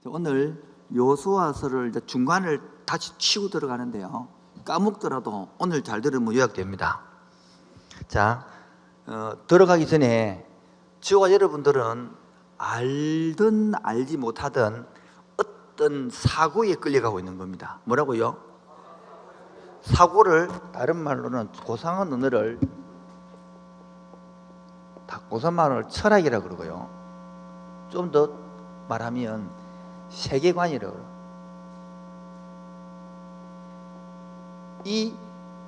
오늘 여호수아서를 이제 중간을 다시 치고 들어가는데요. 까먹더라도 오늘 잘 들으면 요약됩니다. 자, 들어가기 전에 저와 여러분들은 알든 알지 못하든 어떤 사고에 끌려가고 있는 겁니다. 뭐라고요? 사고를 다른 말로는 고상한 언어를 고상말을 철학이라고 그러고요. 좀 더 말하면 세계관이라고 그래요.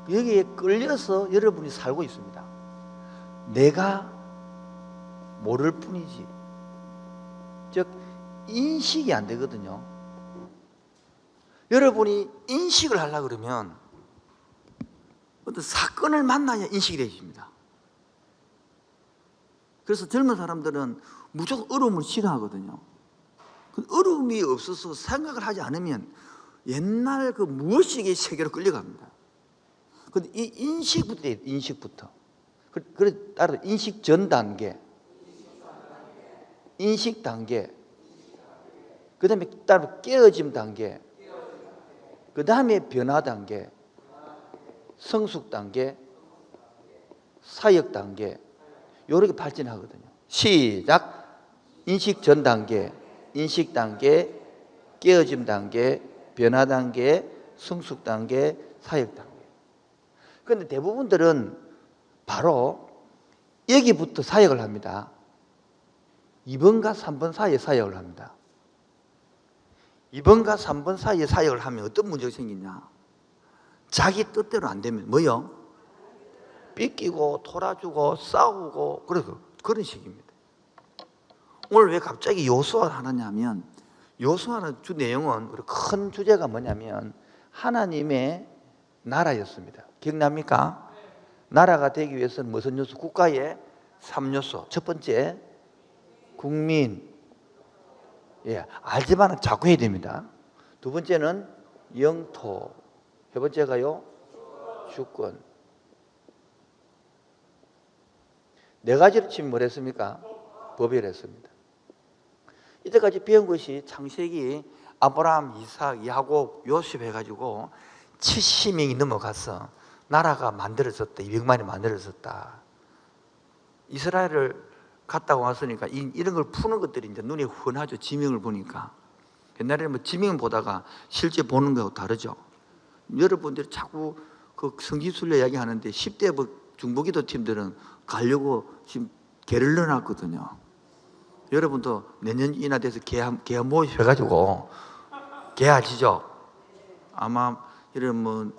여기에 끌려서 여러분이 살고 있습니다. 내가 모를 뿐이지. 즉 인식이 안 되거든요. 여러분이 인식을 하려고 그러면 어떤 사건을 만나야 인식이 되십니다. 그래서 젊은 사람들은 무조건 어려움을 싫어하거든요. 어려움이 없어서 생각을 하지 않으면 옛날 그 무엇이게 세계로 끌려갑니다. 근데 이 인식부터 해요, 인식부터. 그래 따라 인식 전 단계, 인식 단계, 그 다음에 따로 깨어짐 단계, 그 다음에 변화 단계, 성숙 단계, 사역 단계, 이렇게 발전하거든요. 시작. 인식 전 단계, 인식 단계, 깨어짐 단계, 변화 단계, 성숙 단계, 사역 단계. 그런데 대부분들은 바로 여기부터 사역을 합니다. 2번과 3번 사이에 사역을 합니다. 2번과 3번 사이에 사역을 하면 어떤 문제가 생기냐? 자기 뜻대로 안 되면 뭐요? 삐끼고 돌아주고 싸우고 그런 식입니다. 오늘 왜 갑자기 여호수아를 하느냐면, 여호수아는 주 내용은 우리 큰 주제가 뭐냐면 하나님의 나라였습니다. 기억납니까? 나라가 되기 위해서는 무슨 요소? 국가의 3요소. 첫 번째 국민, 알지만 자꾸 해야 됩니다. 두 번째는 영토, 세 번째가요 주권. 네 가지를 치면 뭘 했습니까? 법이라 했습니다. 이때까지 배운 것이 창세기 아브라함, 이삭, 야곱, 요셉 해가지고 70명이 넘어가서 나라가 만들어졌다. 200만이 만들어졌다. 이스라엘을 갔다 왔으니까 이런 걸 푸는 것들이 이제 눈에 훤하죠. 지명을 보니까. 옛날에는 뭐 지명을 보다가 실제 보는 거하고 다르죠. 여러분들이 자꾸 그 성지순례 이야기 하는데 10대 중보기도 팀들은 가려고 지금 개를 넣어놨거든요. 여러분도 내년이나 돼서 개 모임 해가지고 개 아시죠? 아마 이런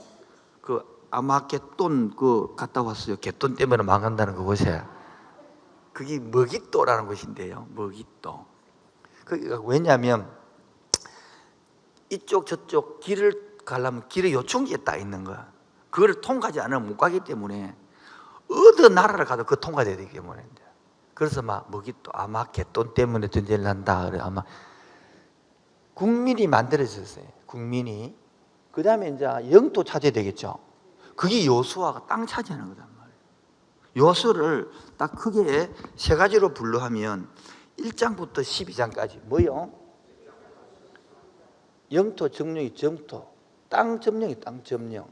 아마 개돈 갔다 왔어요. 개돈 때문에 망한다는 그곳에. 그게 먹잇도라는 것인데요. 먹잇도. 왜냐하면 이쪽 저쪽 길을 가려면 길에 요충지에 딱 있는 거야. 그걸 통과하지 않으면 못 가기 때문에 어느 나라를 가도 그 통과돼야 되기 때문에. 그래서 먹잇도 아마 개돈 때문에 전쟁을 한다. 그래 아마 국민이 만들어졌어요. 국민이. 그 다음에 이제 영토 차지해야 되겠죠. 그게 여호수아가 땅 차지하는 거단 말이에요. 여호수아를 딱 크게 세 가지로 분류하면 1장부터 12장까지 뭐요? 영토 점령이 점토, 땅 점령이 땅 점령.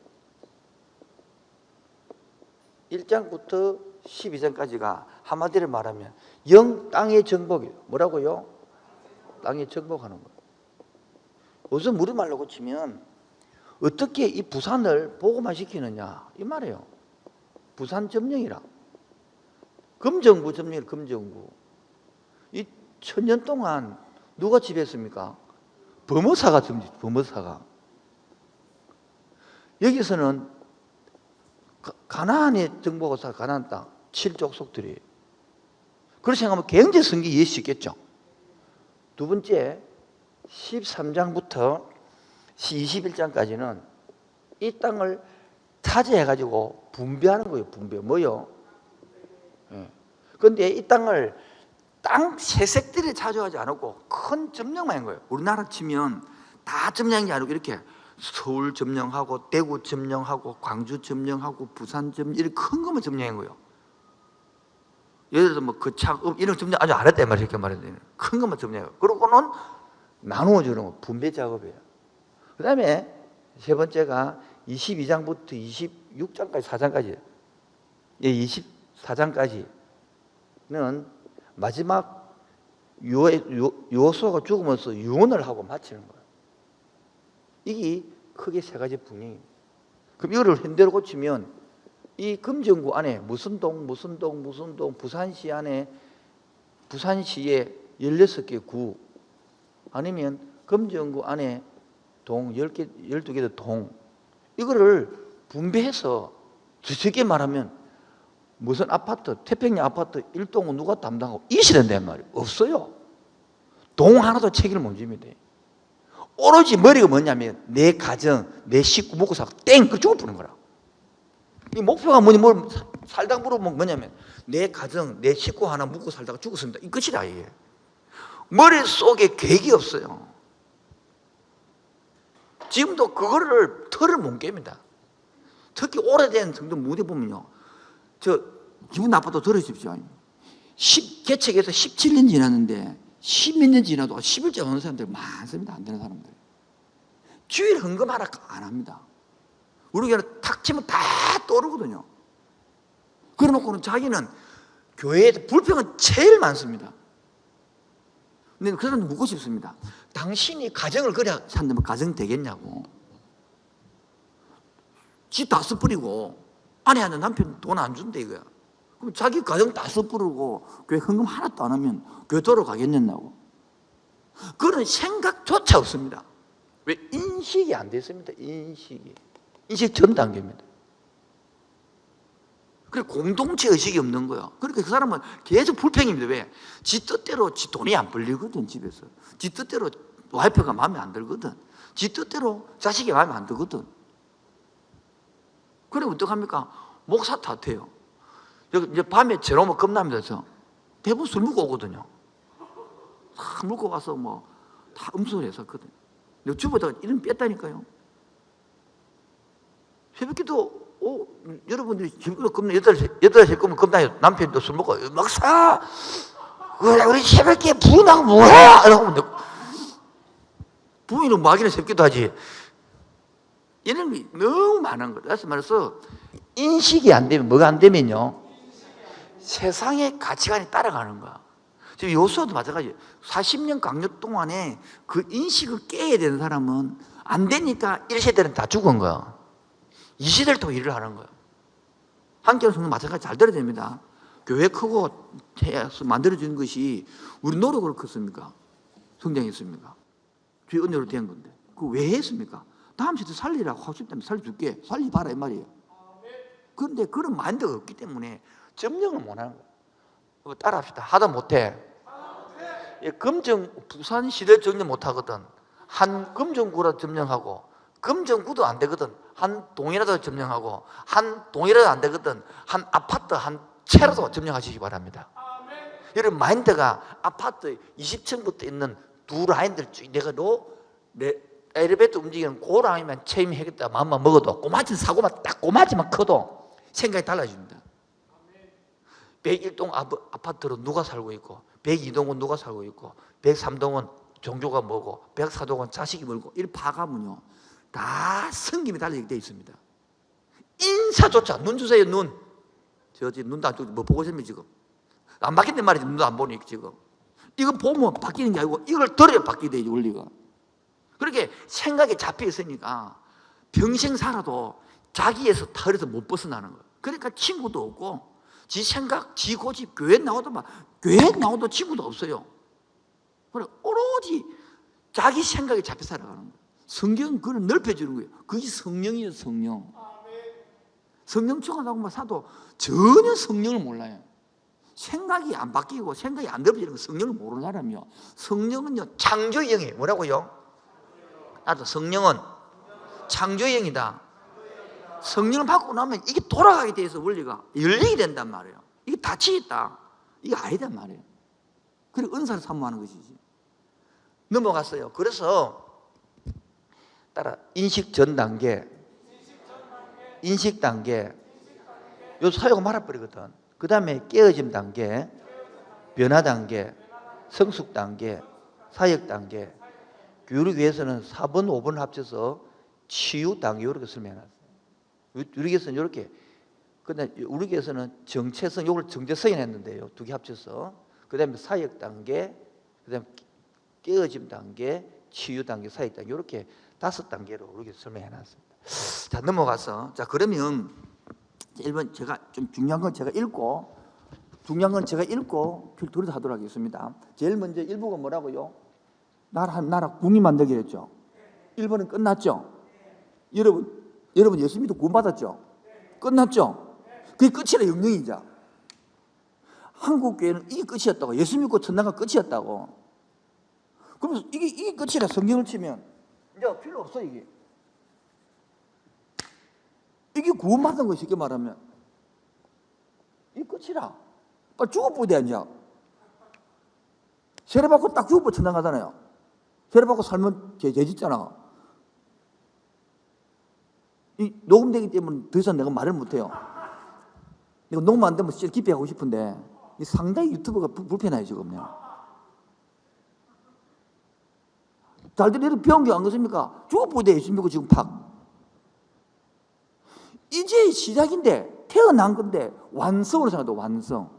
1장부터 12장까지가 한마디로 말하면 땅의 정복이에요. 뭐라고요? 땅의 정복하는 거예요. 우선 우리말로 고치면 어떻게 이 부산을 보고만 시키느냐 이 말이에요. 부산 점령이라. 금정부 점령이라. 금정부. 이 1000년 동안 누가 지배했습니까? 범어사가 점령. 범어사가. 여기서는 가나안의 정복사, 가나안 땅 7족속들이. 그렇게 생각하면 굉장히 성경이 이해할 수 있겠죠. 두 번째 13장부터 21장까지는 이 땅을 차지해가지고 분배하는 거예요. 분배. 뭐요? 그런데 이 땅을 땅 세색들이 차지하지 않았고 큰 점령만 한 거예요. 우리나라 치면 다 점령이 아니고 이렇게 서울 점령하고 대구 점령하고 광주 점령하고 부산 점령 이렇게 큰 것만 점령한 거예요. 예를 들어서 거창 이런 점령 아주 안 했단 말이에요. 이렇게 말해야 큰 것만 점령해요. 그러고는 나누어 주는 거 분배 작업이에요. 그 다음에 세 번째가 22장부터 26장까지 4장까지 24장까지는 마지막 요소가 죽으면서 유언을 하고 마치는 거예요. 이게 크게 세 가지 분위기입니다. 그럼 이거를 현대로 고치면 이 금정구 안에 무슨 동 부산시 안에 부산시에 16개 구 아니면 금정구 안에 동 10개, 12개의 동 이거를 분배해서 쉽게 말하면 무슨 아파트, 태평양 아파트 1동은 누가 담당하고 이시된단 말이에요. 없어요. 동 하나도 책임을 못 집니다. 오로지 머리가 뭐냐면 내 가정, 내 식구 먹고 살고 땡! 그 죽을 뿌는 거라. 이 목표가 뭘 살다 물어보면 뭐냐면 내 가정, 내 식구 하나 먹고 살다가 죽었습니다. 이 끝이다 이게. 머릿속에 계획이 없어요. 지금도 그거를 틀을 못 깹니다. 특히 오래된 성도 무대 보면요. 저 기분 나빠도 들으십시오. 개척해서 17년 지났는데 10몇 년 지나도 10일째 오는 사람들 많습니다. 안 되는 사람들. 주일 헌금 하나 안 합니다. 우리 교회는 탁 치면 다 떠오르거든요. 그래놓고는 자기는 교회에서 불평은 제일 많습니다. 근데 그 사람도 묻고 싶습니다. 당신이 가정을 그래 산다면 가정 되겠냐고. 집 다 써버리고 아내 하는 남편 돈 안 준대 이거야. 그럼 자기 가정 다 써버리고 교회 헌금 하나도 안 하면 교회 돌아가겠냐고. 그런 생각조차 없습니다. 왜? 인식이 안 됐습니다. 인식 전 단계입니다. 그리고 공동체 의식이 없는 거예요. 그러니까 그 사람은 계속 불평입니다. 왜? 지 뜻대로 지 돈이 안 벌리거든, 집에서. 지 뜻대로 와이프가 마음에 안 들거든. 지 뜻대로 자식이 마음에 안 들거든. 그래, 어떡합니까? 목사 탓해요. 이제 밤에 저러면 겁납니다, 저. 대부분 술 먹고 오거든요. 다 먹고 와서 다 음수를 했었거든요. 내가 주부다가 이름 뺐다니까요. 새벽기도 여러분들이 새벽기도 겁나 8시 거면 겁나요. 남편도 술 먹고 막사 우리 새벽기에 부인하고 뭐해? 이러고 부인은 뭐하기는 새벽기도 하지. 이런 게 너무 많은 거예요. 다시 말해서 인식이 안 되면 뭐가 안 되면요 세상의 가치관이 따라가는 거야. 지금 요소도 마찬가지예요. 40년 강력 동안에 그 인식을 깨야 되는 사람은 안 되니까 1세대는 다 죽은 거야. 2세대를 통해 일을 하는 거야. 한겨울 성도 마찬가지 잘 들어야 됩니다. 교회 크고 만들어지는 것이 우리 노력으로 컸습니까? 성장했습니까? 주의 은혜로 된 건데 그거 왜 했습니까? 다음 세대 살리라고 하고 싶다면 살려줄게. 살리봐라 이 말이에요. 그런데 그런 마인드가 없기 때문에 점령을 못하는 거예요. 따라합시다. 하다 못해. 금정 부산시를 점령 못하거든. 한 금정구라도 점령하고 금정구도 안 되거든. 한 동이라도 점령하고 한 동이라도 안 되거든. 한 아파트 한 채라도 점령하시기 바랍니다. 이런 마인드가 아파트 20층부터 있는 두 라인들 쭉 내가 내 엘리베이터 움직이는 그 라인만 체험하겠다 마음만 먹어도 꼬마진 사고만 딱 꼬마지만 커도 생각이 달라집니다. 101동 아파트로 누가 살고 있고 102동은 누가 살고 있고 103동은 종교가 뭐고 104동은 자식이 뭐고 이를 파가면요 다 성김이 달리게 되어 있습니다. 인사조차 눈 주세요. 눈. 저 지금 눈도 안 뜨고 뭐 보고 있으면 지금 안 바뀐단 말이지. 눈도 안 보니 지금 이거 보면 바뀌는 게 아니고 이걸 들어야 바뀌게 되지 원리가. 그렇게 생각이 잡혀 있으니까 평생 살아도 자기에서 털에서 못 벗어나는 거예요. 그러니까 친구도 없고 지 생각, 지 고집, 교회 나와도 친구도 없어요. 그래 오로지 자기 생각에 잡혀 살아가는 거예요. 성경은 그걸 넓혀주는 거예요. 그게 성령이에요. 성령. 성령 충만하고 사도 전혀 성령을 몰라요. 생각이 안 바뀌고 생각이 안 넓어지는 건 성령을 모르는 사람이요. 성령은요 창조의 영이에요. 뭐라고요? 나도 성령은 창조의 영이다. 성령을 받고 나면 이게 돌아가게 돼서 원리가 열리게 된단 말이에요. 이게 닫히겠다. 이게 아니단 말이에요. 그리고 은사를 사모하는 것이지. 넘어갔어요. 그래서 따라 인식 전 단계, 인식 단계, 요 사유가 말아버리거든. 그 다음에 깨어짐 단계, 변화 단계, 성숙 단계, 사역 단계, 교육을 위해서는 4번, 5번 합쳐서 치유 단계 이렇게 설명해놨어요. 우리 교회에서는 이렇게. 근데 우리 교회에서는 정체성, 이걸 정체성이 했는데요. 두 개 합쳐서. 그 다음에 사역 단계, 그 다음에 깨어짐 단계, 치유 단계, 사역 단계 이렇게 5단계로 우리 교회에서 설명해놨습니다. 자, 넘어가서 자 그러면 1번 제가 좀 중요한 건 제가 읽고 필터를 하도록 하겠습니다. 제일 먼저 1부가 뭐라고요? 나라 국민 만들기로 했죠. 1번은 끝났죠. 여러분 예수 믿고 구원받았죠. 끝났죠. 그게 끝이라 영영이자. 한국 교회는 이게 끝이었다고. 예수 믿고 천당가 끝이었다고. 그러면서 이게 끝이라 성경을 치면 이제 필요 없어 이게. 이게 구원받은 거 쉽게 말하면 이게 끝이라. 빨리 죽어보야 돼 이제. 세례받고 딱 죽어보 천당 가잖아요. 세례받고 살면 죄 짓잖아. 이 녹음되기 때문에 더 이상 내가 말을 못해요. 내가 녹음 안 되면 진짜 깊이 하고 싶은데 상당히 유튜브가 불편해요 지금. 잘들 이렇게 배운 게 안 그렇습니까? 죽어보야 돼 예수 믿고 지금 팍. 이제 시작인데 태어난 건데 완성으로 생각해도 완성.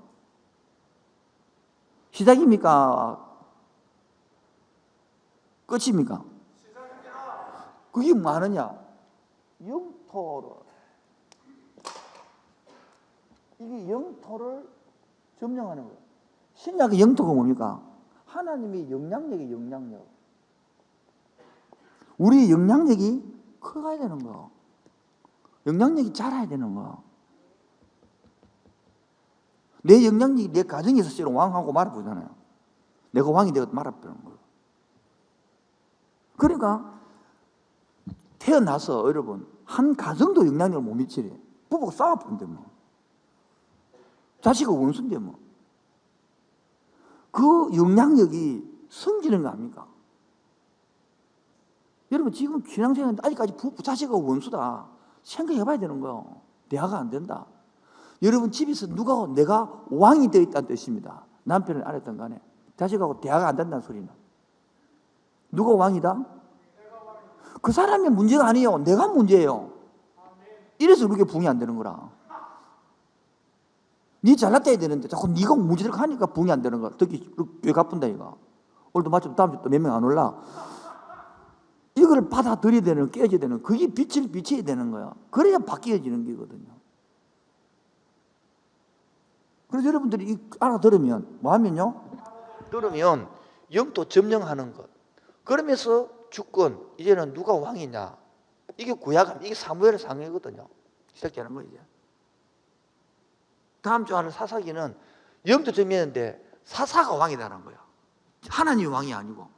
시작입니까? 끝입니까? 그게 뭐 하느냐? 영토를. 이게 영토를 점령하는 거예요. 신약의 영토가 뭡니까? 하나님의 영향력이 영향력. 우리 영향력이 커가야 되는 거. 영향력이 자라야 되는 거. 내 영향력이 내 가정에서 실은 왕하고 말아보잖아요. 내가 왕이 되고 말아보는 거예요. 그러니까 태어나서 여러분 한 가정도 영향력을 못 미치래. 부부가 싸워보는데 뭐. 자식은 원수인데 뭐. 그 영향력이 성기는 거 아닙니까? 여러분 지금 신앙생활 아직까지 부부 자식하고 원수다. 생각해봐야 되는 거예요. 대화가 안 된다. 여러분 집에서 내가 왕이 되어 있다는 뜻입니다. 남편을 안 했던 간에 자식하고 대화가 안 된다는 소리는. 누가 왕이다? 그 사람의 문제가 아니에요. 내가 문제예요. 이래서 그렇게 붕이 안 되는 거라. 네 잘났다 해야 되는데 자꾸 네가 문제를 하니까 붕이 안 되는 거야. 특히 교회 가쁜다 이거. 오늘도 마침 다음 주 또 몇 명 안 올라. 이걸 받아들여야 되는, 깨져야 되는, 그게 빛을 비춰야 되는 거야. 그래야 바뀌어지는 거거든요. 그래서 여러분들이 알아들으면 뭐 하면요? 들으면 영토 점령하는 것. 그러면서 주권, 이제는 누가 왕이냐? 이게 구약, 이게 사무엘의 상회거든요. 시작되는 거예요, 이제. 다음 주 하는 사사기는 영토 점령했는데 사사가 왕이라는 거야. 하나님이 왕이 아니고.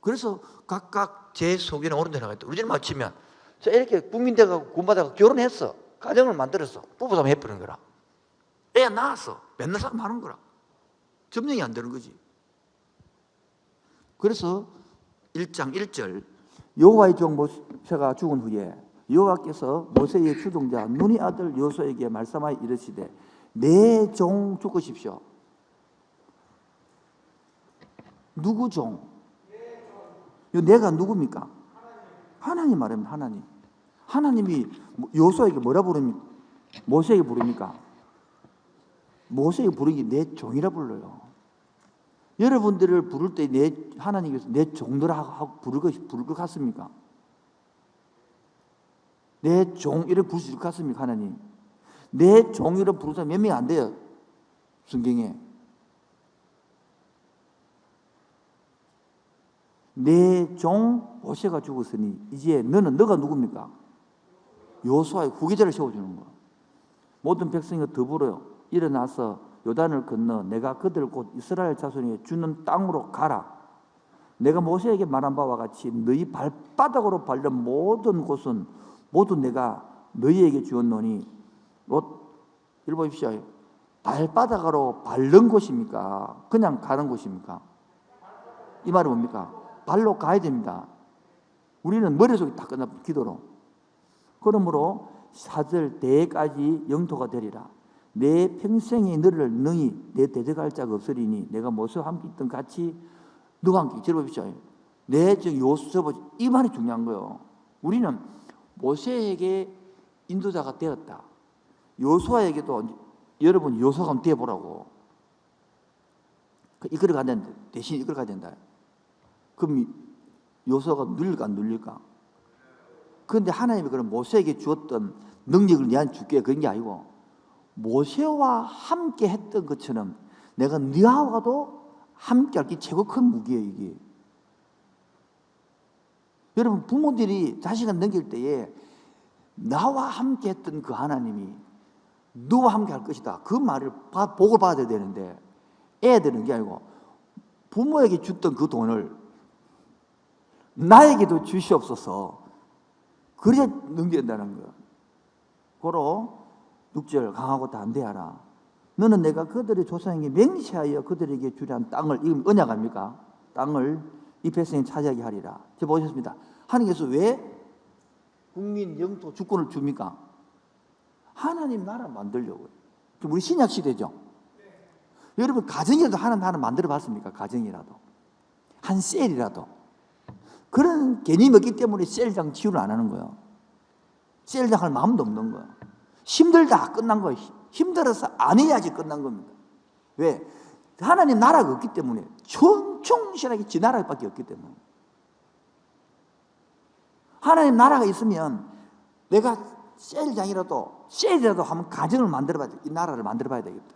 그래서 각각 제 속에는 오른 데 나가 있다. 우리 집 맞추면 자 이렇게 국민대가 군받아가 결혼했어. 가정을 만들었어. 부부싸움 해버리는 거라. 애 낳았어. 맨날 싸움 하는 거라. 점령이 안 되는 거지. 그래서 1장 1절 여호와의 종 모세가 죽은 후에 여호와께서 모세의 추종자 눈의 아들 여호수아에게 말씀하여 이르시되 내 종 죽으십시오. 누구 종? 내가 누굽니까? 하나님 말입니다. 하나님. 하나님이 여호수아에게 뭐라 부릅니까? 모세에게 부릅니까? 모세에게 부르기 내 종이라 불러요. 여러분들을 부를 때 하나님께서 내 종들아 하고 부를 것 같습니까? 내 종 이렇게 부를 수 있을 것 같습니까? 하나님. 내 종이라 부르는 사람 몇 명 안 돼요. 성경에. 내 종 모세가 죽었으니 이제 너가 누굽니까? 여호수아의 후계자를 세워주는 거야. 모든 백성이 더불어 일어나서 요단을 건너 내가 그들 곧 이스라엘 자손에게 주는 땅으로 가라. 내가 모세에게 말한 바와 같이 너희 발바닥으로 밟는 모든 곳은 모두 내가 너희에게 주었노니 읽어보십시오. 발바닥으로 밟는 곳입니까? 그냥 가는 곳입니까? 이 말은 뭡니까? 발로 가야 됩니다. 우리는 머릿속에 다 끝나 기도로. 그러므로 4절 대까지 영토가 되리라. 내 평생에 너를 능히 내 대적할 자가 없으리니 내가 모세와 함께 있던 같이 너와 함께. 들어보십시오. 요셉, 이 말이 중요한 거예요. 우리는 모세에게 인도자가 되었다. 요수아에게도 여러분 요수아가 한번 되어보라고. 이끌어 가야 된다. 대신 이끌어 가야 된다. 그럼 요수아가 눌릴까 안 눌릴까? 그런데 하나님이 그럼 모세에게 주었던 능력을 내한테 줄게 그런 게 아니고, 모세와 함께 했던 것처럼 내가 너하고도 함께 할 게 최고 큰 무기예요, 이게. 여러분, 부모들이 자식을 넘길 때에 나와 함께 했던 그 하나님이 너와 함께 할 것이다, 그 말을 복을 받아야 되는데, 애들은 게 아니고 부모에게 줬던 그 돈을 나에게도 주시옵소서, 그래야 넘긴다는 거야. 고로 6절 강하고 담대하라. 너는 내가 그들의 조상에게 맹세하여 그들에게 주려는 땅을, 이건 언약 아닙니까? 땅을 이 백성이 차지하게 하리라. 저 보셨습니다. 하나님께서 왜 국민 영토 주권을 줍니까? 하나님 나라 만들려고요. 지금 우리 신약 시대죠. 여러분, 가정이라도 하나 만들어 봤습니까? 가정이라도 한 셀이라도. 그런 개념이 없기 때문에 셀장 치유를 안 하는 거예요. 셀장 할 마음도 없는 거예요. 힘들다 끝난 거예요. 힘들어서 안 해야지 끝난 겁니다. 왜? 하나님 나라가 없기 때문에, 충실하게 지 나라밖에 없기 때문에. 하나님 나라가 있으면 내가 셀이라도 하면 가정을 만들어 봐야 돼. 이 나라를 만들어 봐야 되겠다.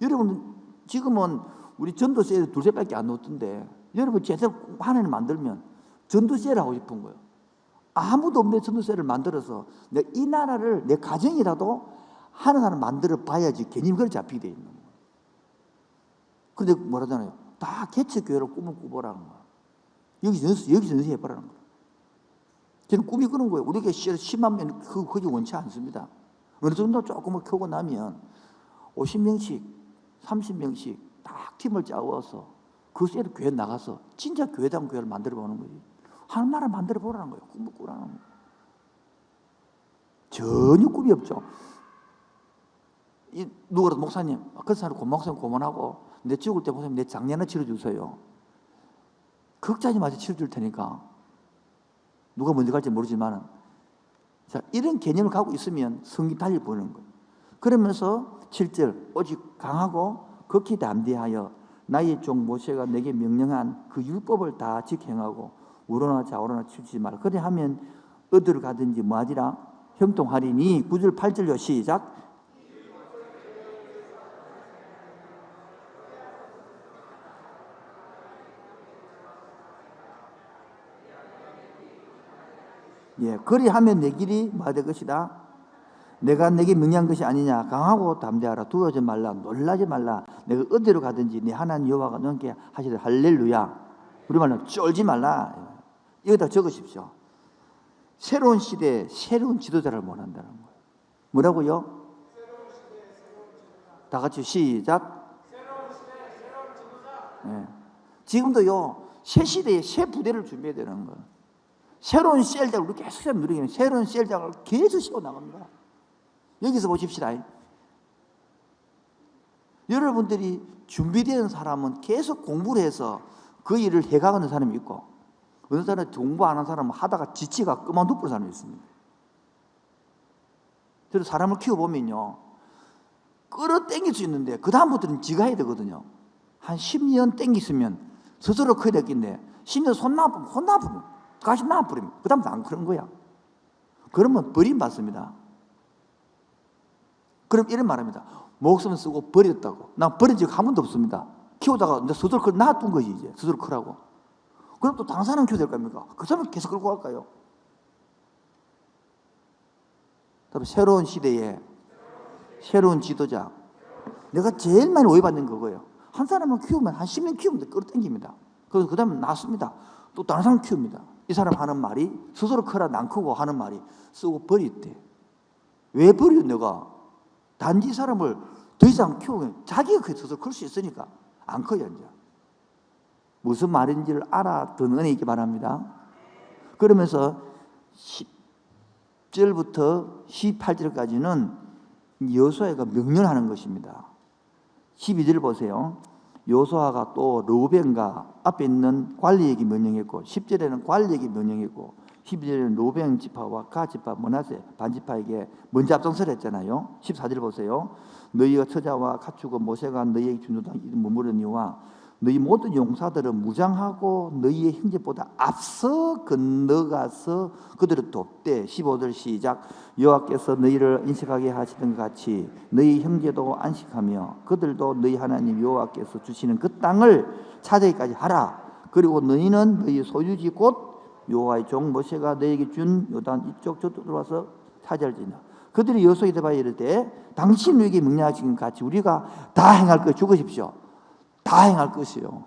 여러분, 지금은 우리 전도세를 둘째밖에 안 넣었던데, 여러분 제대로 하나님 만들면 전도세를 하고 싶은 거예요. 아무도 없는 전도세를 만들어서 내가 이 나라를 내 가정이라도 하나를 만들어 봐야지 괜히 그걸 잡히게 돼 있는 거예요. 그런데 뭐라잖아요. 다 개척교회로 꿈을 꾸보라는 거예요. 여기서 연수해보라는 거예요. 저는 꿈이 그런 거예요. 우리 교회 10만 명 그게 원치 않습니다. 어느 정도 조금을 켜고 나면 50명씩 30명씩 딱 팀을 짜워서 그 셀 교회 나가서 진짜 교회다운 교회를 만들어 보는 거지. 하나님 나라 만들어 보라는 거예요. 꿈을 꾸라는 거예요. 전혀 꿈이 없죠. 누구라도 목사님, 그 사람 목사님 고만하고 내 죽을 때 목사님 내 장례나 치러주세요. 걱정하지 마세요. 치러줄 테니까. 누가 먼저 갈지 모르지만, 자, 이런 개념을 갖고 있으면 성경 달리 보는 거예요. 그러면서 7절 오직 강하고 극히 담대하여 나의 종 모세가 내게 명령한 그 율법을 다 지켜 행하고 우로나 좌우로나 치우치지 말라. 그래 하면 어디로 가든지 뭐하리라 형통하리니. 9절 8절요 시작. 예, 그리하면 내 길이 뭐될 것이다. 내가 내게 명령한 것이 아니냐. 강하고 담대하라. 두려워하지 말라. 놀라지 말라. 내가 어디로 가든지 네 하나님 여호와가 너에게 하시되 할렐루야. 우리말로 쫄지 말라. 여기다 적으십시오. 새로운 시대에 새로운 지도자를 원한다는 거예요. 뭐라고요? 다 같이 시작. 네. 지금도요, 새 시대에 새 부대를 준비해야 되는 거예요. 새로운 셀장을 우리 계속 누리기는 새로운 셀장을 계속 씌워 나갑니다. 여기서 보십시다. 여러분들이 준비된 사람은 계속 공부를 해서 그 일을 해가는 사람이 있고, 어느 사람은 공부 안 한 사람은 하다가 지치가 그만두는 사람이 있습니다. 그래서 사람을 키워보면요, 끌어당길 수 있는데 그 다음부터는 지가 해야 되거든요. 한 10년 땡겼으면 스스로 커야 될긴데 10년 손 나쁘면 가시 나버리면 그 다음부터 안 그런 거야. 그러면 버림받습니다. 그럼 이런 말합니다. 목숨 쓰고 버렸다고. 난 버린 적 한 번도 없습니다. 키우다가 이제 스스로 놔둔 거지. 이제 스스로 크라고. 그럼 또 다른 사람 키워야 될 겁니까? 그 사람 계속 끌고 갈까요? 새로운 시대에 새로운 지도자. 내가 제일 많이 오해받는 그거예요. 한 사람을 키우면 한 10년 키우면 끌어당깁니다. 그래서 그 다음에 낫습니다. 또 다른 사람 키웁니다. 이 사람 하는 말이 스스로 크라 난 크고 하는 말이 쓰고 버렸대. 왜 버려? 내가 단지 이 사람을 더 이상 키우면 자기가 스스로 클 수 있으니까 안 커요. 이제 무슨 말인지를 알아듣는 은혜 있기 바랍니다. 그러면서 10절부터 18절까지는 여호수아가 명령하는 것입니다. 12절 보세요. 여호수아가 또 르우벤과 앞에 있는 관리에게 명령했고 10절에는 관리에게 명령했고 12절에는 르우벤 지파와 가 지파 므낫세 반지파에게 먼저 앞장서라 했잖아요. 14절 보세요. 너희가 처자와 갖추고 모세가 너희에게 준 땅에 머무르니와 너희 모든 용사들은 무장하고 너희의 형제보다 앞서 건너가서 그들을 돕되 15절 시작. 여호와께서 너희를 인식하게 하시던 것 같이 너희 형제도 안식하며 그들도 너희 하나님 여호와께서 주시는 그 땅을 차지하기까지 하라. 그리고 너희는 너희 소유지 곧 여호와의 종 모세가 너희에게 준 요단 이쪽 저쪽 들어와서 차지할지니라. 그들이 여호수아에게 대하여 이르되 당신 우리에게 명령하신 것 같이 우리가 다 행할 것 죽으십시오. 다 행할 것이요.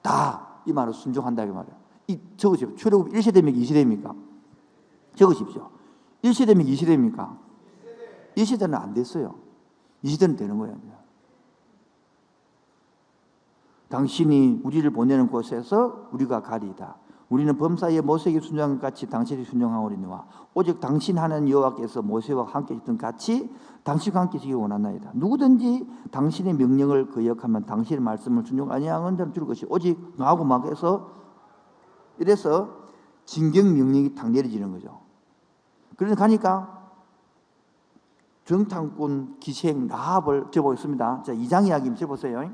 다 이 말을 순종한다 이 말이에요. 이 적으십시오. 출애굽 1세대입니까 2세대입니까? 적으십시오. 1세대입니까 2세대입니까? 1세대는 안 됐어요. 2세대는 되는 거예요. 당신이 우리를 보내는 곳에서 우리가 가리이다. 우리는 범사에 모세에게 순종한 것 같이 당신이 순종하오리니와 오직 당신 하나님 여호와께서 모세와 함께 있던 같이 당신과 함께 있기 원하나이다. 누구든지 당신의 명령을 거역하면 당신의 말씀을 순종 아니하는 자는 죽을 것이 오직 너하고 막 해서 이래서 징경 명령이 탁 내려지는 거죠. 그래서 가니까 정탐꾼 기생 라합을 적어보겠습니다. 자, 2장 이야기 적어보세요.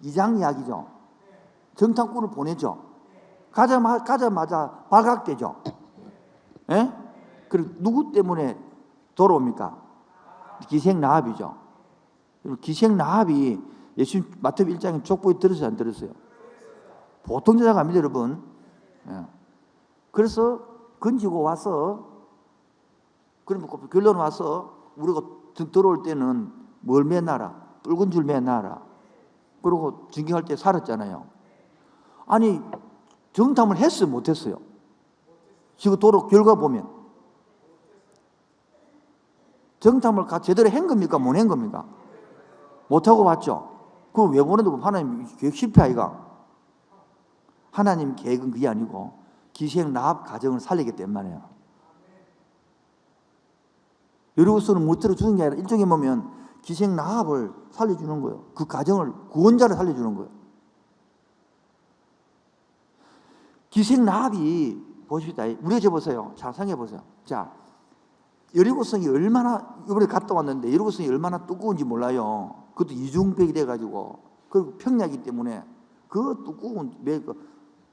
2장 이야기죠. 정탐꾼을 보내죠. 가자마자 발각되죠. 예? 그리고 누구 때문에 돌아옵니까? 기생 라합이죠. 기생 라합이 예수님 마태복음 1장에 족보에 들었어요, 안 들었어요? 보통 제자가 아닙니다, 여러분. 예. 그래서 건지고 와서 그러면 결론 와서 우리가 들어올 때는 뭘 매놔라? 붉은 줄 매놔라. 그리고 증경할 때 살았잖아요. 아니 정탐을 했어요, 못했어요? 지금 도로 결과 보면 정탐을 제대로 한 겁니까? 못 한 겁니까? 못하고 왔죠. 그걸 왜 보내도 하나님 계획 실패 아이가? 하나님 계획은 그게 아니고 기생 라합 가정을 살리기 때문이에요. 여리고서는 못 들어주는 게 아니라 일종에 보면 기생 라합을 살려주는 거예요. 그 가정을 구원자를 살려주는 거예요. 기생 라합이 보십시다. 우리가 보세요. 자, 생각해 보세요. 자, 여리고성이 얼마나 이번에 갔다 왔는데 여리고성이 얼마나 두꺼운지 몰라요. 그것도 이중벽이 돼가지고 그리고 평야이기 때문에 그 두꺼운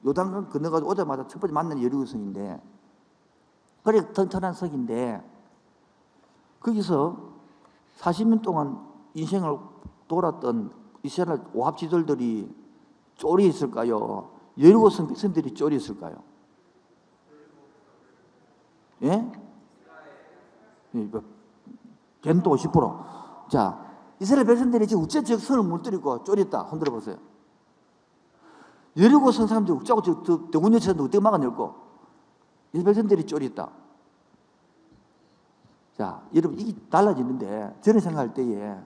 요단강 건너가지고 오자마자 첫 번째 만난 여리고성인데 그래 튼튼한 성인데 거기서 40년 동안 인생을 돌았던 이스라엘 오합지졸들이 쫄이 있을까요? 여리고성 백성들이 쫄이 있을까요? 예? 겐도 50%. 자, 이스라엘 백성들이 지금 우체적 선을 물들이고 쫄있다. 흔들어 보세요. 여리고성 사람들이 우짜고 대군여처럼 어떻게 막아낼고 이스라엘 백성들이 쫄있다. 자, 여러분 이게 달라지는데 저는 생각할 때에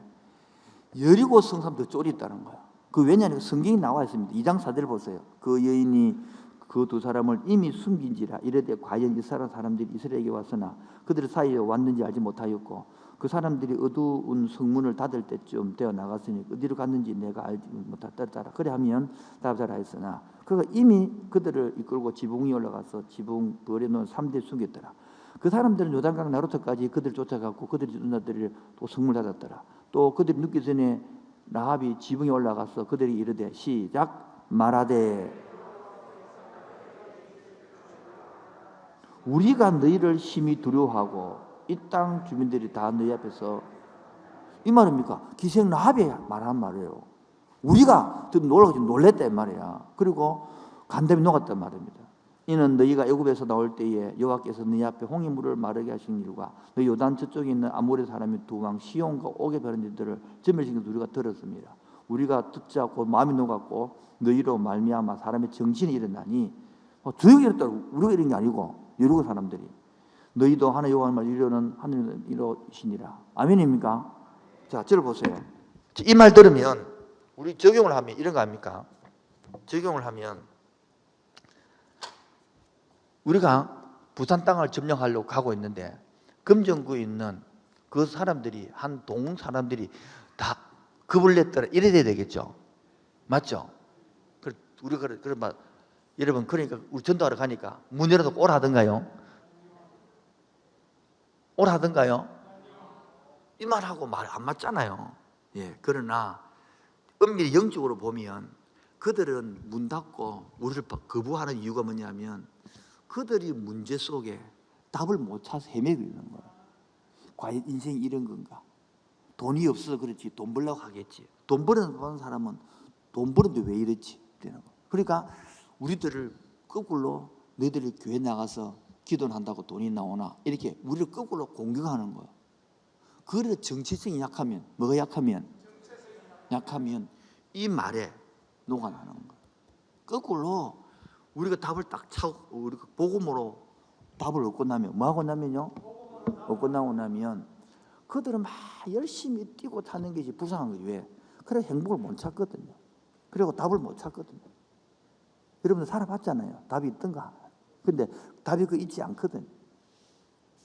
여리고성 사람들 쫄있다는 거야. 그 왜냐하면 성경이 나와 있습니다. 2장 4절 보세요. 그 여인이 그 두 사람을 이미 숨긴지라 이르되 과연 이스라엘 사람들이 이스라엘에게 왔으나 그들 사이에 왔는지 알지 못하였고 그 사람들이 어두운 성문을 닫을 때쯤 되어 나갔으니 어디로 갔는지 내가 알지 못하더라. 그래 하면 답하라 했으나 그가 이미 그들을 이끌고 지붕 위에 올라가서 지붕 벌에놓은 3대 숨겼더라. 그 사람들은 요단강 나루터까지 그들을 쫓아갔고 그들이 누나들을 또 성문 닫았더라. 또 그들이 눕기 전에 라합이 지붕에 올라가서 그들이 이르되 시작 말하되 우리가 너희를 심히 두려워하고 이 땅 주민들이 다 너희 앞에서 이 말입니까? 기생 라합이 말한 말이에요. 우리가 놀랬다 이 말이야. 그리고 간담이 녹았단 말입니다. 이는 너희가 애굽에서 나올 때에 여호와께서 너희 앞에 홍해물을 마르게 하신 일과 너희 요단 저쪽에 있는 아모리 사람의 두 왕 시온과 옥의 베르니들을 저멸시킨 우리가 들었습니다. 우리가 듣자 곧 마음이 녹았고 너희로 말미암아 사람의 정신이 일어나니 두렵게 이랬다고 우리가 이런 게 아니고 여리고 사람들이 너희도 하나님 여호와의 말 이루는 하나님은 이루시니라. 아멘입니까? 자, 저를 보세요. 이 말 들으면 우리 적용을 하면 이런 거 아닙니까? 적용을 하면 우리가 부산 땅을 점령하려고 가고 있는데 금정구에 있는 그 사람들이 한 동 사람들이 다 겁을 냈더라 이래 돼야 되겠죠. 맞죠? 우리가 그런 여러분 그러니까 우리 전도하러 가니까 문 열어놓고 오라 하던가요? 오라 하던가요? 이 말하고 말 안 맞잖아요. 예, 그러나 엄밀히 영적으로 보면 그들은 문 닫고 우리를 거부하는 이유가 뭐냐면 그들이 문제 속에 답을 못 찾아서 헤매고 있는 거예요. 과연 인생이 이런 건가? 돈이 없어서 그렇지 돈 벌려고 하겠지. 돈 버는 사람은 돈 버는데 왜 이랬지? 그러니까 우리들을 거꾸로 너희들이 교회 나가서 기도는 한다고 돈이 나오나 이렇게 우리를 거꾸로 공격하는 거예요. 그래 정체성이 약하면 뭐가 약하면 이 말에 녹아나는 거예요. 거꾸로 우리가 답을 딱 차고 우리가 복음으로 답을 얻고 나면 뭐하고 나면요? 얻고 나고 나면 그들은 막 열심히 뛰고 타는 것이 불쌍한 거지. 왜? 그래 행복을 못 찾거든요. 그리고 답을 못 찾거든요. 여러분들 살아봤잖아요. 답이 있던가. 근데 답이 그 있지 않거든.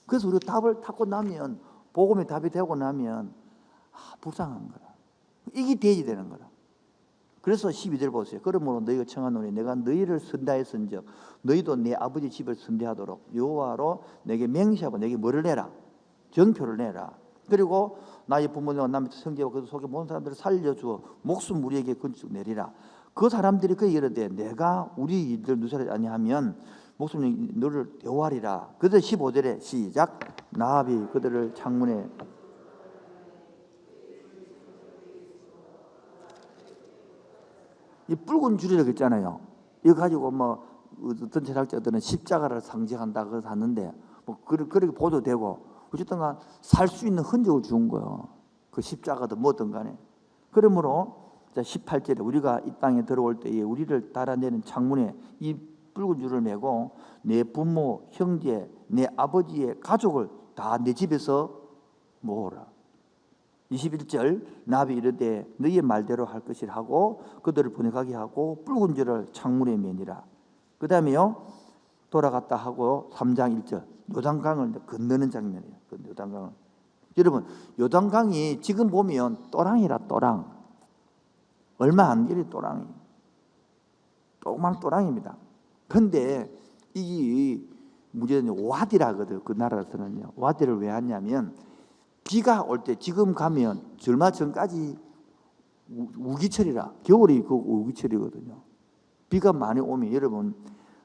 그래서 우리가 답을 찾고 나면 복음의 답이 되고 나면 불쌍한 거라. 이게 돼야 되는 거라. 그래서 12절 보세요. 그러므로 너희가 청하노니 내가 너희를 선대하였은즉 너희도 내 아버지 집을 선대하도록 여호와로 내게 맹세하고 내게 뭐를 내라? 정표를 내라. 그리고 나의 부모님과 남의 형제와 그 속에 모든 사람들을 살려주어 목숨 우리에게 건축 내리라. 그 사람들이 그 이르되 내가 우리 이들 누설하지 아니하면 목숨이 너를 대오하리라. 그들 15절에 시작. 나합이 그들을 창문에 이 붉은 줄이라고 했잖아요. 이거 가지고 어떤 철학자들은 십자가를 상징한다 그래서 하는데 그렇게 보도되고 어쨌든 간 살 수 있는 흔적을 준 거예요. 그 십자가든 뭐든 간에. 그러므로 18절에 우리가 이 땅에 들어올 때에 우리를 달아내는 창문에 이 붉은 줄을 메고 내 부모, 형제, 내 아버지의 가족을 다 내 집에서 모으라. 21절 나비 이르되 너희의 말대로 할 것이라 하고 그들을 보내가게 하고 붉은 줄을 창문에 매니라. 그 다음에요 돌아갔다 하고 3장 1절 요단강을 건너는 장면이에요. 요단강을. 여러분 요단강이 지금 보면 또랑이라 또랑 얼마 안 길이 또랑이 조그만 또랑입니다. 근데 이 문제는 와디라 하거든. 그 나라에서는요 와디를 왜 하냐면 비가 올 때 지금 가면 얼마 전까지 우기철이라 겨울이 그 우기철이거든요. 비가 많이 오면 여러분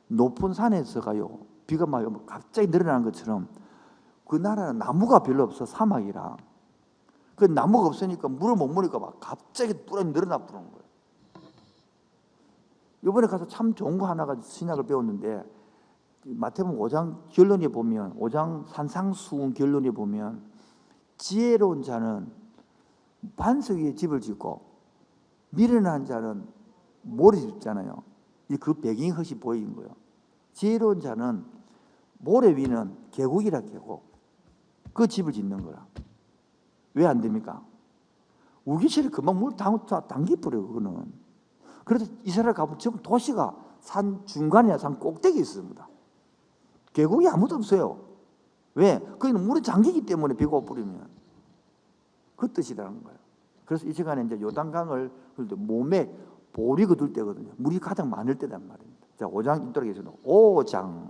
높은 산에서 가요 비가 막 갑자기 늘어나는 것처럼 그 나라는 나무가 별로 없어. 사막이라 그 나무가 없으니까 물을 못 먹으니까 막 갑자기 뿌리 늘어나 부는 거예요. 이번에 가서 참 좋은 거 하나가 신약을 배웠는데 마태복음 5장 결론에 보면 5장 산상수훈 결론에 보면 지혜로운 자는 반석 위에 집을 짓고 미련한 자는 모래 짓잖아요. 그 배경이 헛이 보이는 거예요. 지혜로운 자는 모래 위는 계곡이라 계곡 그 집을 짓는 거라. 왜 안 됩니까? 우기철이 금방 물 당기버려요. 그거는. 그래서 이스라엘 가보면 지금 도시가 산 중간이나 산 꼭대기에 있습니다. 계곡이 아무도 없어요. 왜? 거기는 물에 잠기기 때문에 비가 오버리면 그 뜻이라는 거예요. 그래서 이 시간에 이제 요단강을 몸에 볼이 거둘 때거든요. 물이 가장 많을 때란 말입니다. 자, 5장 읽도록 하겠습니다. 5장.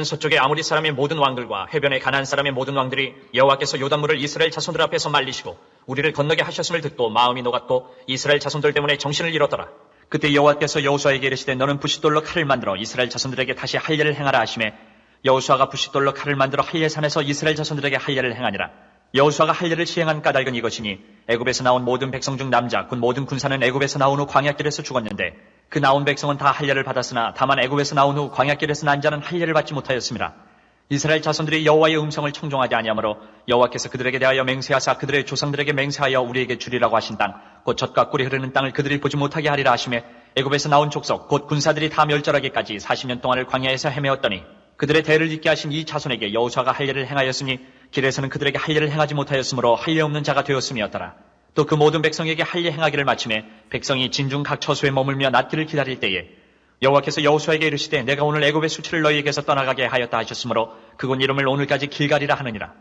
서쪽의 아모리 사람의 모든 왕들과 해변의 가나안 사람의 모든 왕들이 여호와께서 요단물을 이스라엘 자손들 앞에서 말리시고 우리를 건너게 하셨음을 듣고 마음이 녹았고 이스라엘 자손들 때문에 정신을 잃었더라. 그때 여호와께서 여호수아에게 이르시되 너는 부싯돌로 칼을 만들어 이스라엘 자손들에게 다시 할례를 행하라 하시매 여호수아가 부싯돌로 칼을 만들어 할례산에서 이스라엘 자손들에게 할례를 행하니라. 여호수아가 할례를 시행한 까닭은 이것이니 애굽에서 나온 모든 백성 중 남자 곧 모든 군사는 애굽에서 나온 후 광야길에서 죽었는데 그 나온 백성은 다 할례를 받았으나 다만 애굽에서 나온 후 광야길에서 난 자는 할례를 받지 못하였습니다. 이스라엘 자손들이 여호와의 음성을 청종하지 아니하므로 여호와께서 그들에게 대하여 맹세하사 그들의 조상들에게 맹세하여 우리에게 주리라고 하신 땅 곧 젖과 꿀이 흐르는 땅을 그들이 보지 못하게 하리라 하시매 애굽에서 나온 족속 곧 군사들이 다 멸절하기까지 40년 동안을 광야에서 헤매었더니 그들의 대를 잇게 하신 이 자손에게 여호수아가 할례를 행하였으니 길에서는 그들에게 할례를 행하지 못하였으므로 할례 없는 자가 되었음이었더라. 또 그 모든 백성에게 할례 행하기를 마침에 백성이 진중 각 처소에 머물며 낫기를 기다릴 때에 여호와께서 여호수아에게 이르시되 내가 오늘 애굽의 수치를 너희에게서 떠나가게 하였다 하셨으므로 그곳 이름을 오늘까지 길갈이라 하느니라.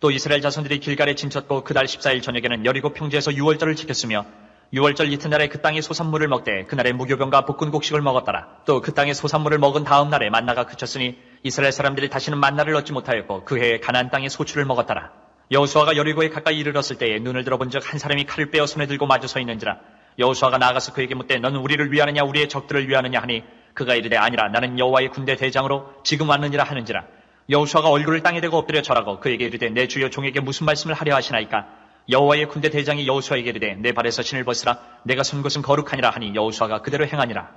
또 이스라엘 자손들이 길갈에 진쳤고 그달 14일 저녁에는 여리고 평지에서 유월절을 지켰으며 유월절 이튿날에 그 땅의 소산물을 먹되 그날에 무교병과 볶은 곡식을 먹었더라. 또 그 땅의 소산물을 먹은 다음 날에 만나가 그쳤으니 이스라엘 사람들이 다시는 만나를 얻지 못하였고 그 해에 가나안 땅의 소출을 먹었더라. 여호수아가 여리고에 가까이 이르렀을 때에 눈을 들어본즉 한 사람이 칼을 빼어 손에 들고 마주 서 있는지라. 여호수아가 나아가서 그에게 묻되 너는 우리를 위하느냐 우리의 적들을 위하느냐 하니 그가 이르되 아니라 나는 여호와의 군대 대장으로 지금 왔느니라 하는지라. 여호수아가 얼굴을 땅에 대고 엎드려 절하고 그에게 이르되 내 주여 종에게 무슨 말씀을 하려 하시나이까. 여호와의 군대 대장이 여호수아에게 이르되 내 발에서 신을 벗으라 내가 선 곳은 거룩하니라 하니 여호수아가 그대로 행하니라.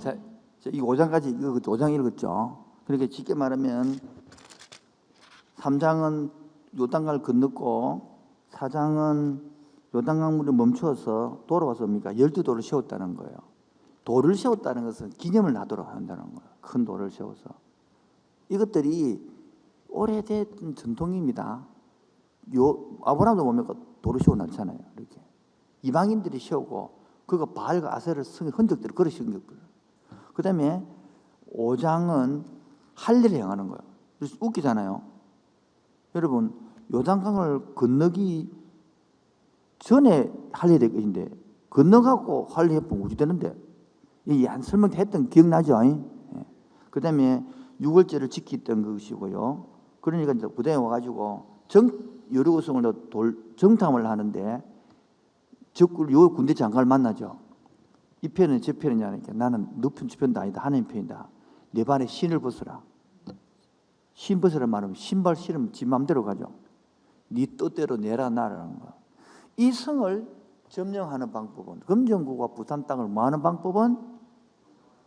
자, 이 5장까지 5장 읽었죠. 그렇게 쉽게 말하면 3장은 요단강을 건넜고 4장은 요단강물을 멈추어서 돌아와서 뭡니까? 12돌을 세웠다는 거예요. 돌을 세웠다는 것은 기념을 놔두러 한다는 거예요. 큰 돌을 세워서. 이것들이 오래된 전통입니다. 아브라함도 보면 돌을 세워놨잖아요. 이렇게 이방인들이 세우고 그가 바알과 아세를 승의 흔적들을 걸어 세운 것들. 그 다음에 5장은 할례를 행하는 거예요. 그래서 웃기잖아요. 여러분 요단강을 건너기 전에 할례될 것인데 건너가고 할례해보면 어찌 되는데 이 한 설명 했던 기억나죠? 그 다음에 6월절을 지켰던 것이고요. 그러니까 이제 부대에 와가지고 여리고성을 정탐을 하는데 요 군대 장관을 만나죠. 이 편은 제 편이냐 하니까 나는 너 편, 저 편도 아니다. 하나님 편이다. 내 발에 신을 벗으라. 신 벗으라 말하면 신발 신으면 지 맘대로 가죠. 네 뜻대로 내라 나라는 거. 이 성을 점령하는 방법은 금정구와 부산 땅을 뭐 하는 방법은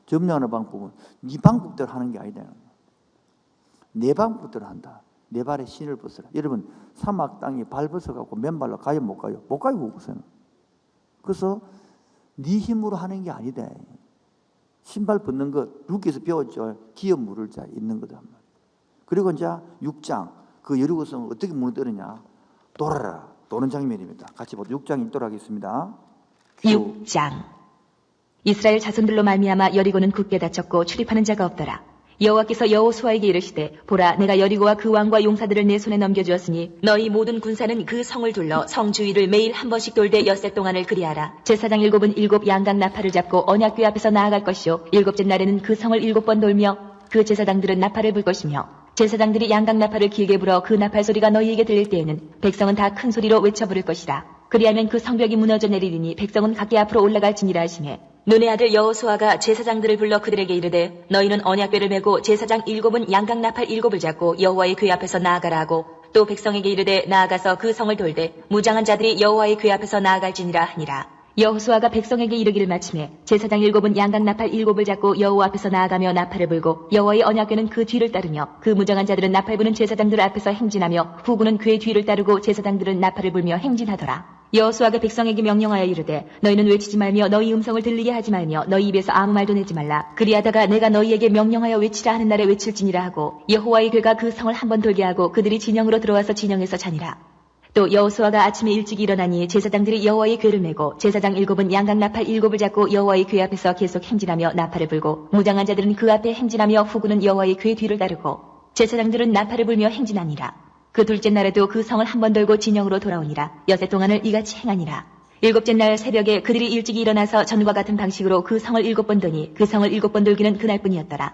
점령하는 방법은 네 방법대로 하는 게 아니다. 내 방법대로 한다. 내 발에 신을 벗으라. 여러분 사막 땅이 발 벗어갖고 맨발로 가요 못 가요? 못 가요 못 가요. 그래서 네 힘으로 하는 게 아니다. 신발 벗는 것 루키에서 배웠죠. 기업 물을 자 있는 거다. 그리고 이제 6장 그 여리고성 어떻게 무너뜨리냐? 돌아라. 도는 장면입니다. 같이 보죠. 6장 읽도록 하겠습니다. 6장 이스라엘 자손들로 말미암아 여리고는 굳게 닫혔고 출입하는 자가 없더라. 여호와께서 여호수아에게 이르시되 보라 내가 여리고와 그 왕과 용사들을 내 손에 넘겨주었으니 너희 모든 군사는 그 성을 둘러 성 주위를 매일 한 번씩 돌되 엿새 동안을 그리하라. 제사장 7은 7 양각 나팔을 잡고 언약궤 앞에서 나아갈 것이요 7째 날에는 그 성을 7번 돌며 그 제사장들은 나팔을 불 것이며 제사장들이 양각 나팔을 길게 불어 그 나팔 소리가 너희에게 들릴 때에는 백성은 다 큰 소리로 외쳐 부를 것이다. 그리하면 그 성벽이 무너져 내리리니 백성은 각기 앞으로 올라갈지니라 하시매 눈의 아들 여호수아가 제사장들을 불러 그들에게 이르되 너희는 언약궤를 메고 제사장 7은 양각 나팔 7을 잡고 여호와의 궤 앞에서 나아가라 하고 또 백성에게 이르되 나아가서 그 성을 돌되 무장한 자들이 여호와의 궤 앞에서 나아갈지니라 하니라. 여호수아가 백성에게 이르기를 마침에 제사장 7은 양각 나팔 7을 잡고 여호와 앞에서 나아가며 나팔을 불고 여호와의 언약궤는 그 뒤를 따르며 그 무장한 자들은 나팔 부는 제사장들 앞에서 행진하며 후군은 궤 뒤를 따르고 제사장들은 나팔을 불며 행진하더라. 여호수아가 백성에게 명령하여 이르되 너희는 외치지 말며 너희 음성을 들리게 하지 말며 너희 입에서 아무 말도 내지 말라. 그리하다가 내가 너희에게 명령하여 외치라 하는 날에 외칠지니라 하고 여호와의 궤가 그 성을 한 번 돌게 하고 그들이 진영으로 들어와서 진영에서 자니라. 또 여호수아가 아침에 일찍 일어나니 제사장들이 여호와의 궤를 메고 제사장 7은 양각 나팔 7을 잡고 여호와의 궤 앞에서 계속 행진하며 나팔을 불고 무장한 자들은 그 앞에 행진하며 후군은 여호와의 궤 뒤를 따르고 제사장들은 나팔을 불며 행진하니라. 그 둘째 날에도 그 성을 한 번 돌고 진영으로 돌아오니라. 엿새 동안을 이같이 행하니라. 7째 날 새벽에 그들이 일찍 일어나서 전과 같은 방식으로 그 성을 7번 도니 그 성을 7번 돌기는 그날뿐이었더라.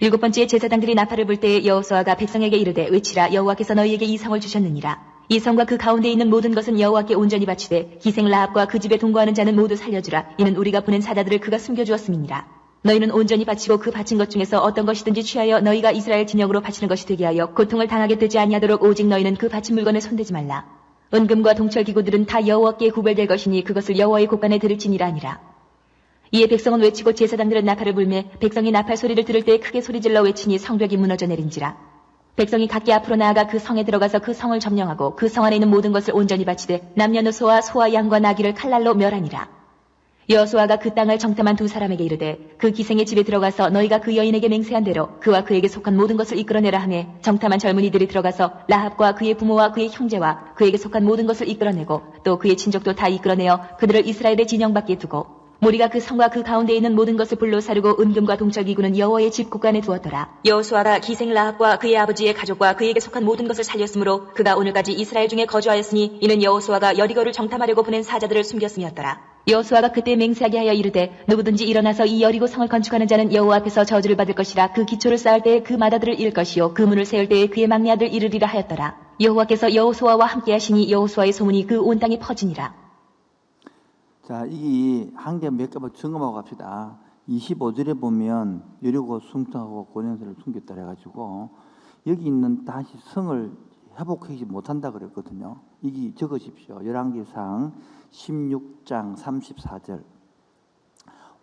7번째 제사장들이 나팔을 불 때에 여호수아가 백성에게 이르되 외치라 여호와께서 너희에게 이 성을 주셨느니라. 이 성과 그 가운데 있는 모든 것은 여호와께 온전히 바치되 기생 라합과 그 집에 동거하는 자는 모두 살려주라. 이는 우리가 보낸 사자들을 그가 숨겨주었음이니라. 너희는 온전히 바치고 그 바친 것 중에서 어떤 것이든지 취하여 너희가 이스라엘 진영으로 바치는 것이 되게 하여 고통을 당하게 되지 아니하도록 오직 너희는 그 바친 물건에 손대지 말라. 은금과 동철 기구들은 다 여호와께 구별될 것이니 그것을 여호와의 곳간에 들을지니라 하니라. 이에 백성은 외치고 제사장들은 나팔을 불매 백성이 나팔 소리를 들을 때 크게 소리질러 외치니 성벽이 무너져 내린지라. 백성이 각기 앞으로 나아가 그 성에 들어가서 그 성을 점령하고 그 성 안에 있는 모든 것을 온전히 바치되 남녀노소와 소와 양과 나귀를 칼날로 멸하니라. 여호수아가 그 땅을 정탐한 두 사람에게 이르되 그 기생의 집에 들어가서 너희가 그 여인에게 맹세한 대로 그와 그에게 속한 모든 것을 이끌어내라 하매 정탐한 젊은이들이 들어가서 라합과 그의 부모와 그의 형제와 그에게 속한 모든 것을 이끌어내고 또 그의 친족도 다 이끌어내어 그들을 이스라엘의 진영 밖에 두고 무리가 그 성과 그 가운데 있는 모든 것을 불로 사르고 은금과 동철기구는 여호와의 집 곳간에 두었더라. 여호수아가 기생 라합과 그의 아버지의 가족과 그에게 속한 모든 것을 살렸으므로 그가 오늘까지 이스라엘 중에 거주하였으니 이는 여호수아가 여리고를 정탐하려고 보낸 사자들을 숨겼음이었더라. 여호수아가 그때 맹세하게 하여 이르되 누구든지 일어나서 이 여리고 성을 건축하는 자는 여호와 앞에서 저주를 받을 것이라. 그 기초를 쌓을 때에 그 마다들을 잃을 것이요 그 문을 세울 때에 그의 막내 아들 이르리라 하였더라. 여호와께서 여호수아와 함께 하시니 여호수아의 소문이 그 온 땅에 퍼지니라. 자, 이게 한 개 몇 개만 점검하고 갑시다. 25절에 보면 여리고 숨통하고 고년세를 숨겼다 해가지고 여기 있는 다시 성을 회복하지 못한다 그랬거든요. 이게 적으십시오. 열왕기상 16장 34절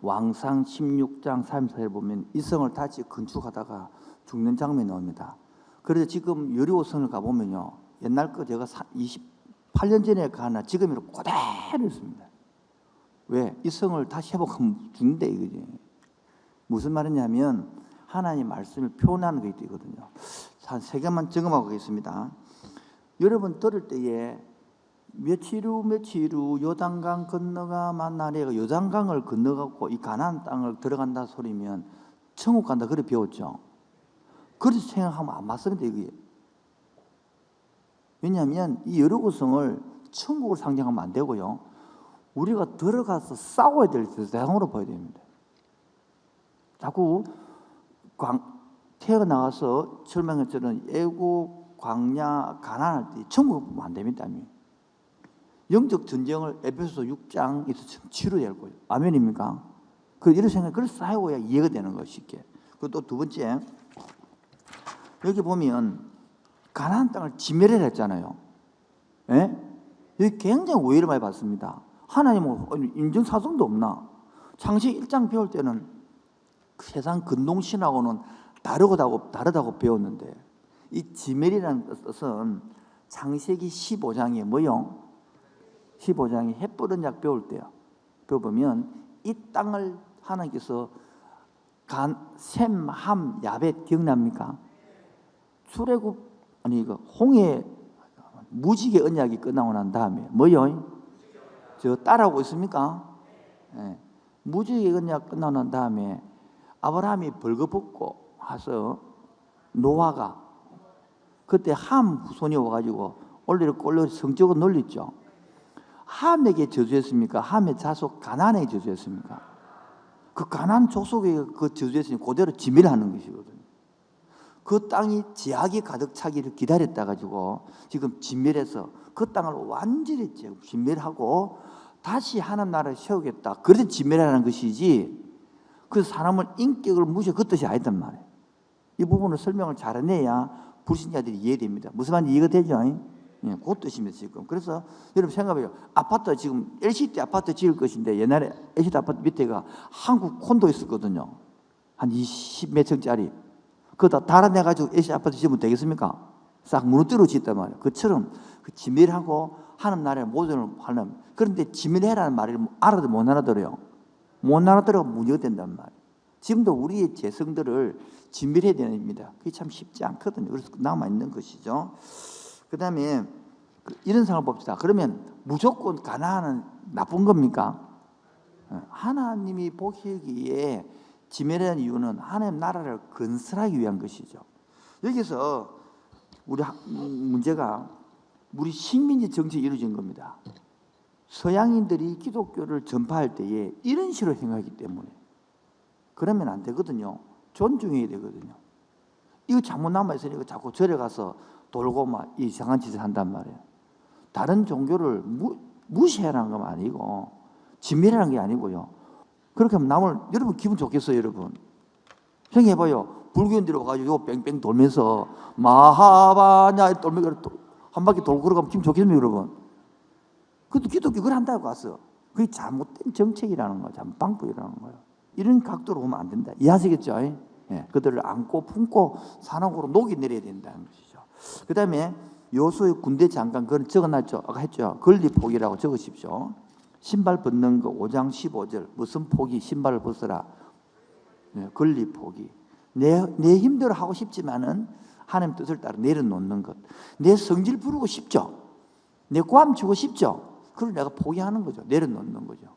왕상 16장 34절 보면 이 성을 다시 건축하다가 죽는 장면이 나옵니다. 그래서 지금 여리고 성을 가보면요, 옛날 거 제가 28년 전에 가나 지금으로 그대로 있습니다. 왜? 이 성을 다시 회복하면 죽는데 이거지. 무슨 말이냐면 하나님 말씀을 표현하는 게 있거든요. 한 세 개만 점검하고 가겠습니다. 여러분 들을 때에 며칠 후 요단강 건너가 만나래가 요단강을 건너가고 이 가나안 땅을 들어간다 소리면 천국 간다 그래 배웠죠. 그렇게 생각하면 안 맞습니다 이게. 왜냐하면 이 여리고성을 천국을 상징하면 안 되고요. 우리가 들어가서 싸워야 될 대상으로 봐야 됩니다. 자꾸 태어나가서 설명했처럼 애국, 광야, 가난할 때 천국 보면 안 됩니다. 영적 전쟁을 에베소서 6장에서 치러야 할 거예요. 아멘입니까? 이런 생각, 그걸 싸워야 이해가 되는 거예요, 쉽게. 그리고 또 두 번째, 여기 보면 가나안 땅을 지멸을 했잖아요. 예? 여기 굉장히 오해를 많이 받습니다. 하나님은 인정사정도 없나? 창세기 1장 배울 때는 세상 근동신하고는 다르다고 배웠는데 이 지멜이라는 뜻은 창세기 15장에 뭐요? 15장에 햇불은 약 배울 때요. 배워보면 이 땅을 하나님께서 셈, 함, 야벳 기억납니까? 출애굽 홍해 무지개 언약이 끝나고 난 다음에 뭐요? 저 따라오고 있습니까? 네. 무지개 언약 끝나고 난 다음에 아브라함이 벌거벗고 와서 노아가 그때 함 후손이 와가지고 올리를 꼴로 성적으로 놀렸죠. 함에게 저주했습니까? 함의 자손 가나안에게 저주했습니까? 그 가나안 족속에 그 저주했으니 그대로 지멸하는 것이거든요. 그 땅이 제약이 가득 차기를 기다렸다 가지고 지금 진멸해서 그 땅을 완전히 진멸하고 다시 하나님 나라를 세우겠다. 그래서 진멸하는 것이지 그 사람을 인격을 무시해 그 뜻이 아니단 말이에요. 이 부분을 설명을 잘해내야 불신자들이 이해됩니다. 무슨 말인지 이해가 되죠? 예, 그 뜻입니다 지금. 그래서 여러분 생각해요. 아파트 지금 LCD 아파트 지을 것인데 옛날에 LCD 아파트 밑에가 한국 콘도 있었거든요. 한 20 몇 층짜리. 그거 다 달아내가지고 LCD 아파트 지으면 되겠습니까? 싹 무너뜨려 짓단 말이에요. 그처럼 그 지멸하고 하는 나라의 모전을 하는. 그런데 지멸해라는 말을 알아도 못 알아들어요. 못 알아들어가 문제가 된단 말이에요. 지금도 우리의 재성들을 지멸해야 됩니다. 그게 참 쉽지 않거든요. 그래서 남아있는 것이죠. 그 다음에 이런 상황을 봅시다. 그러면 무조건 가나안은 나쁜 겁니까? 하나님이 보시기에 지멸하는 이유는 하나님 나라를 건설하기 위한 것이죠. 여기서 우리 문제가 우리 식민지 정책이 이루어진 겁니다. 서양인들이 기독교를 전파할 때에 이런 식으로 생각하기 때문에 그러면 안 되거든요. 존중해야 되거든요. 이거 잘못 남아있으니까 자꾸 절에 가서 돌고 막 이상한 짓을 한단 말이에요. 다른 종교를 무시하라는 건 아니고 진멸하는 게 아니고요. 그렇게 하면 여러분 기분 좋겠어요, 여러분. 생각해봐요. 불교인들이 와가지고 뺑뺑 돌면서 마하바냐 돌면서 한 바퀴 돌고 그러면 기분 좋겠습니까, 여러분? 그것도 기독교 그걸 한다고 왔어. 그게 잘못된 정책이라는 거예요. 잘못 방법이라는 거예요. 이런 각도로 보면 안 된다. 이해하시겠죠? 예, 그들을 안고 품고 산업으로 녹이 내려야 된다는 것이죠. 그 다음에 요수의 군대 장관 그걸 적어놨죠. 아까 했죠. 건리포기라고 적으십시오. 신발 벗는 거 5장 15절 무슨 포기 신발을 벗어라. 네, 건리포기. 내 힘대로 하고 싶지만은 하나님 뜻을 따라 내려놓는 것. 내 성질 부르고 싶죠. 내 꽐 주고 싶죠. 그걸 내가 포기하는 거죠. 내려놓는 거죠.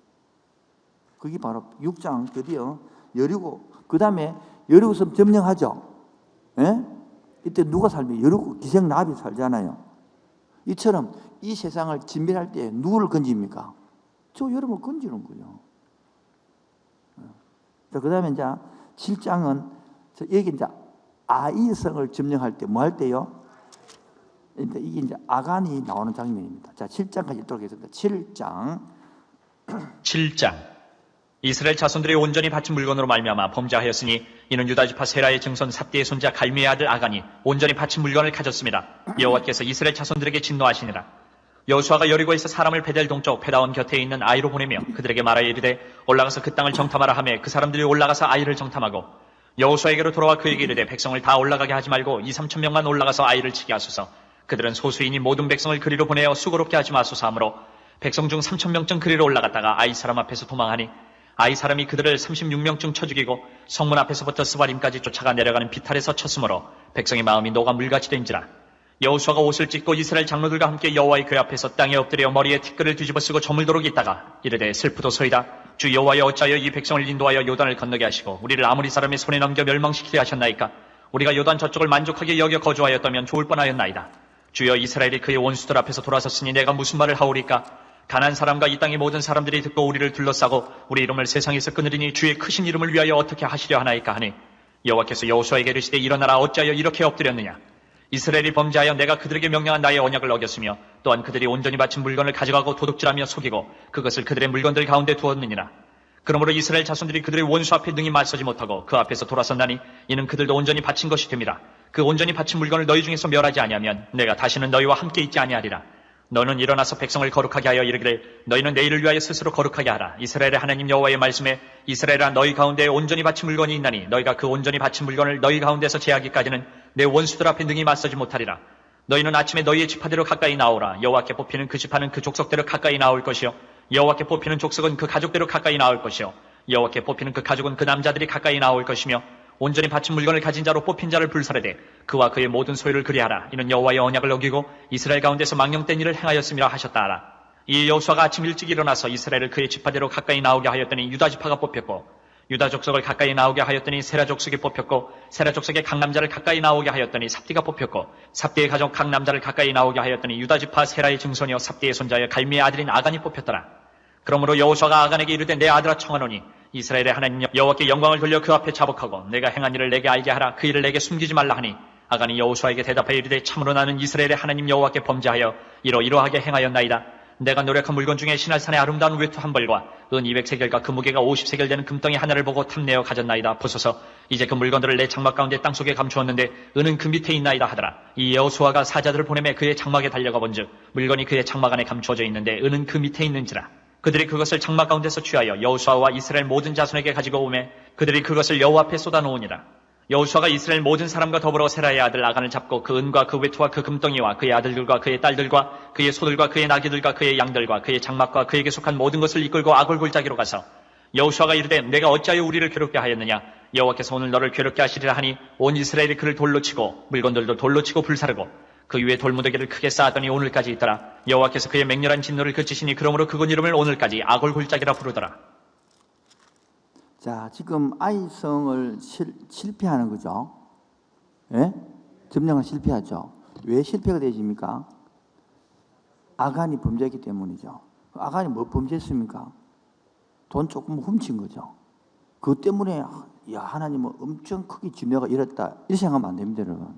그게 바로 6장 드디어 여리고, 그 다음에 여리고섬 점령하죠. 예? 이때 누가 살면 여리고 기생나합이 살잖아요. 이처럼 이 세상을 진멸할 때 누구를 건집니까? 저 여러분을 건지는 거예요. 자, 그 다음에 이제 7장은 여기 이제 아이성을 점령할 때 뭐 할 때요? 이게 이제 아간이 나오는 장면입니다. 자, 7장까지 읽도록 하겠습니다. 7장. 7장. 이스라엘 자손들이 온전히 바친 물건으로 말미암아 범죄하였으니 이는 유다지파 세라의 증손 삽디의 손자 갈미의 아들 아간이 온전히 바친 물건을 가졌습니다. 여호와께서 이스라엘 자손들에게 진노하시니라. 여호수아가 여리고에서 사람을 베델 동쪽 페다온 곁에 있는 아이로 보내며 그들에게 말하여 이르되 올라가서 그 땅을 정탐하라 하매 그 사람들이 올라가서 아이를 정탐하고 여호수아에게로 돌아와 그에게 이르되 백성을 다 올라가게 하지 말고 2-3천 명만 올라가서 아이를 치게 하소서. 그들은 소수이니 모든 백성을 그리로 보내어 수고롭게 하지 마소서 하므로 백성 중 3,000명쯤 그리로 올라갔다가 아이 사람 앞에서 도망하니 아이 사람이 그들을 36명쯤 쳐 죽이고 성문 앞에서부터 스바림까지 쫓아가 내려가는 비탈에서 쳤으므로 백성의 마음이 녹아 물같이 된지라. 여호수아가 옷을 찢고 이스라엘 장로들과 함께 여호와의 궤 앞에서 땅에 엎드려 머리에 티끌을 뒤집어 쓰고 저물도록 있다가 이르되 슬프도소이다. 주 여호와여 어찌하여 이 백성을 인도하여 요단을 건너게 하시고 우리를 아무리 사람의 손에 넘겨 멸망시키려 하셨나이까. 우리가 요단 저쪽을 만족하게 여겨 거주하였다면 좋을 뻔하였나이다. 주여 이스라엘이 그의 원수들 앞에서 돌아섰으니 내가 무슨 말을 하오리까. 가난 사람과 이 땅의 모든 사람들이 듣고 우리를 둘러싸고 우리 이름을 세상에서 끊으리니 주의 크신 이름을 위하여 어떻게 하시려 하나이까 하니 여호와께서 여호수아에게 이르시되 일어나라. 어찌하여 이렇게 엎드렸느냐. 이스라엘이 범죄하여 내가 그들에게 명령한 나의 언약을 어겼으며 또한 그들이 온전히 바친 물건을 가져가고 도둑질하며 속이고 그것을 그들의 물건들 가운데 두었느니라. 그러므로 이스라엘 자손들이 그들의 원수 앞에 능히 맞서지 못하고 그 앞에서 돌아섰나니 이는 그들도 온전히 바친 것이 됨이라. 그 온전히 바친 물건을 너희 중에서 멸하지 아니하면 내가 다시는 너희와 함께 있지 아니하리라. 너는 일어나서 백성을 거룩하게 하여 이르기를 너희는 내일을 위하여 스스로 거룩하게 하라. 이스라엘의 하나님 여호와의 말씀에 이스라엘아 너희 가운데 온전히 바친 물건이 있나니 너희가 그 온전히 바친 물건을 너희 가운데서 제하기까지는 내 원수들 앞에 능히 맞서지 못하리라. 너희는 아침에 너희의 지파대로 가까이 나오라. 여호와께 뽑히는 그 지파는 그 족속대로 가까이 나올 것이요 여호와께 뽑히는 족속은 그 가족대로 가까이 나올 것이요 여호와께 뽑히는 그 가족은 그 남자들이 가까이 나올 것이며 온전히 바친 물건을 가진 자로 뽑힌 자를 불살하되 그와 그의 모든 소유를 그리하라. 이는 여호와의 언약을 어기고 이스라엘 가운데서 망령된 일을 행하였음이라 하셨다 하라. 이 여호수아가 아침 일찍 일어나서 이스라엘을 그의 지파대로 가까이 나오게 하였더니 유다 지파가 뽑혔고 유다 족속을 가까이 나오게 하였더니 세라 족속이 뽑혔고 세라 족속의 각 남자를 가까이 나오게 하였더니 삽디가 뽑혔고 삽디의 가족 각 남자를 가까이 나오게 하였더니 유다 지파 세라의 증손이요 삽디의 손자여 갈미의 아들인 아간이 뽑혔더라. 그러므로 여호수아가 아간에게 이르되 내 아들아 청하노니 이스라엘의 하나님 여호와께 영광을 돌려 그 앞에 자복하고 내가 행한 일을 내게 알게 하라. 그 일을 내게 숨기지 말라 하니 아간이 여호수아에게 대답하여 이르되 참으로 나는 이스라엘의 하나님 여호와께 범죄하여 이러이러하게 행하였나이다. 내가 노력한 물건 중에 시날산의 아름다운 외투 한 벌과 은 200세겔과 그 무게가 50세겔 되는 금덩이 하나를 보고 탐내어 가졌나이다. 보소서 이제 그 물건들을 내 장막 가운데 땅속에 감추었는데 은은 그 밑에 있나이다 하더라. 이 여호수아가 사자들을 보내매 그의 장막에 달려가 본즉 물건이 그의 장막 안에 감추어져 있는데 은은 그 밑에 있는지라. 그들이 그것을 장막 가운데서 취하여 여호수아와 이스라엘 모든 자손에게 가지고 오매 그들이 그것을 여호와 앞에 쏟아놓으니라. 여호수아가 이스라엘 모든 사람과 더불어 세라의 아들 아간을 잡고 그 은과 그 외투와 그 금덩이와 그의 아들들과 그의 딸들과 그의 소들과 그의 나귀들과 그의 양들과 그의 장막과 그에게 속한 모든 것을 이끌고 아골 골짜기로 가서 여호수아가 이르되 내가 어찌하여 우리를 괴롭게 하였느냐. 여호와께서 오늘 너를 괴롭게 하시리라 하니 온 이스라엘이 그를 돌로 치고 물건들도 돌로 치고 불사르고 그 위에 돌무더기를 크게 쌓았더니 오늘까지 있더라. 여호와께서 그의 맹렬한 진노를 그치시니 그러므로 그곳 이름을 오늘까지 아골 골짜기라 부르더라. 자, 지금 아이성을 실패하는 거죠. 예? 점령을 실패하죠. 왜 실패가 되십니까? 아간이 범죄했기 때문이죠. 아간이 뭐 범죄했습니까? 돈 조금 훔친 거죠. 그것 때문에 야 하나님은 엄청 크게 진노가 이랬다. 이렇게 생각하면 안 됩니다, 여러분.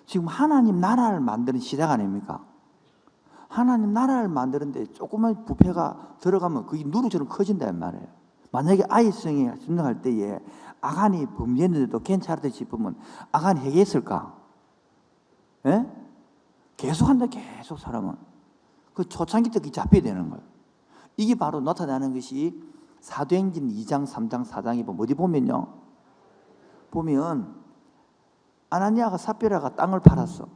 지금 하나님 나라를 만드는 시작 아닙니까? 하나님 나라를 만드는데 조그만 부패가 들어가면 그게 누룩처럼 커진단 말이에요. 만약에 아이성이 점령할 때에 아간이 범죄했는데도 괜찮다 싶으면 아간이 회개했을까? 예? 계속 한다, 계속 사람은. 그 초창기 때 잡혀야 되는 거예요. 이게 바로 나타나는 것이 사도행전 2장, 3장, 4장에 보면 어디 보면요. 보면 아나니아가 삽비라가 땅을 팔았어.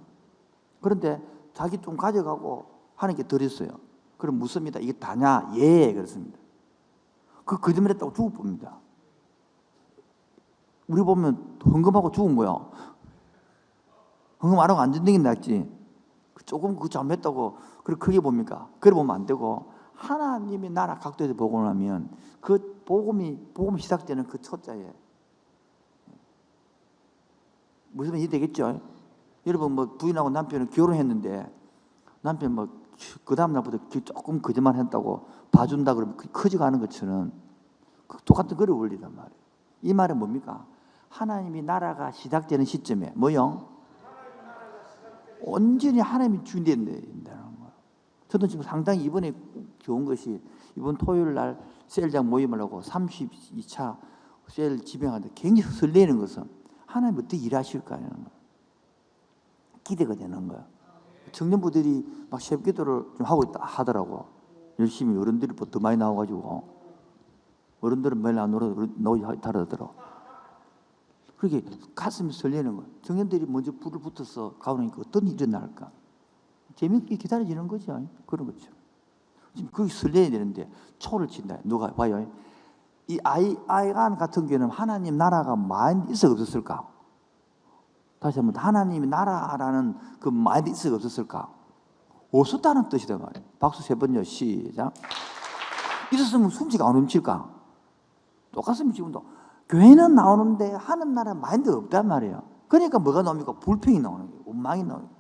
그런데 자기 좀 가져가고 하나님께 드렸어요. 그럼 묻습니다. 이게 다냐? 예, 그렇습니다. 그 거짓말했다고 죽을 봅니다. 우리 보면 헌금하고 죽은 거야. 헌금 안 하고 안 듣는 게 낫지. 조금 그거 잘못했다고 그렇게 크게 봅니까? 그래 보면 안 되고 하나님의 나라 각도에서 복음을 하면 그 복음이 시작되는 그 초자에 무슨 말이 되겠죠? 여러분 뭐 부인하고 남편은 결혼했는데 남편 뭐 그 다음 날부터 조금 거짓말 했다고 봐준다 그러면 커져가는 것처럼 똑같은 그런 원리란 말이에요. 이 말은 뭡니까? 하나님이 나라가 시작되는 시점에 뭐요? 온전히 하나님이 주인된다는 거예요. 저도 지금 상당히 이번에 좋은 것이 이번 토요일 날 셀장 모임을 하고 32차 셀 지병하는데 굉장히 설레는 것은 하나님 어떻게 일하실까 하는 거예요. 기대가 되는 거예요. 청년부들이 막 새벽기도를 좀 하고 있다 하더라고. 열심히 어른들이 더 많이 나와가지고 어른들은 매일 안 나오지 하더라고. 그렇게 가슴이 설레는 거예요. 청년들이 먼저 불을 붙어서 가오니까 어떤 일이 날까? 재미있게 기다려지는 거죠. 그런 거죠. 지금 그게 설레야 되는데 초를 친다. 누가 봐요? 이 아이간 같은 경우는 하나님 나라가 많이 있어 없었을까? 다시 한번 하나님의 나라라는 그 마인드 있어 없었을까? 없었다는 뜻이다 말이에요. 박수 3번요. 시작. 있었으면 숨지가 안 훔칠까? 똑같으면 지금도 교회는 나오는데 하는 나라 마인드 없단 말이에요. 그러니까 뭐가 나옵니까? 불평이 나오는 거예요. 원망이 나오는 거예요.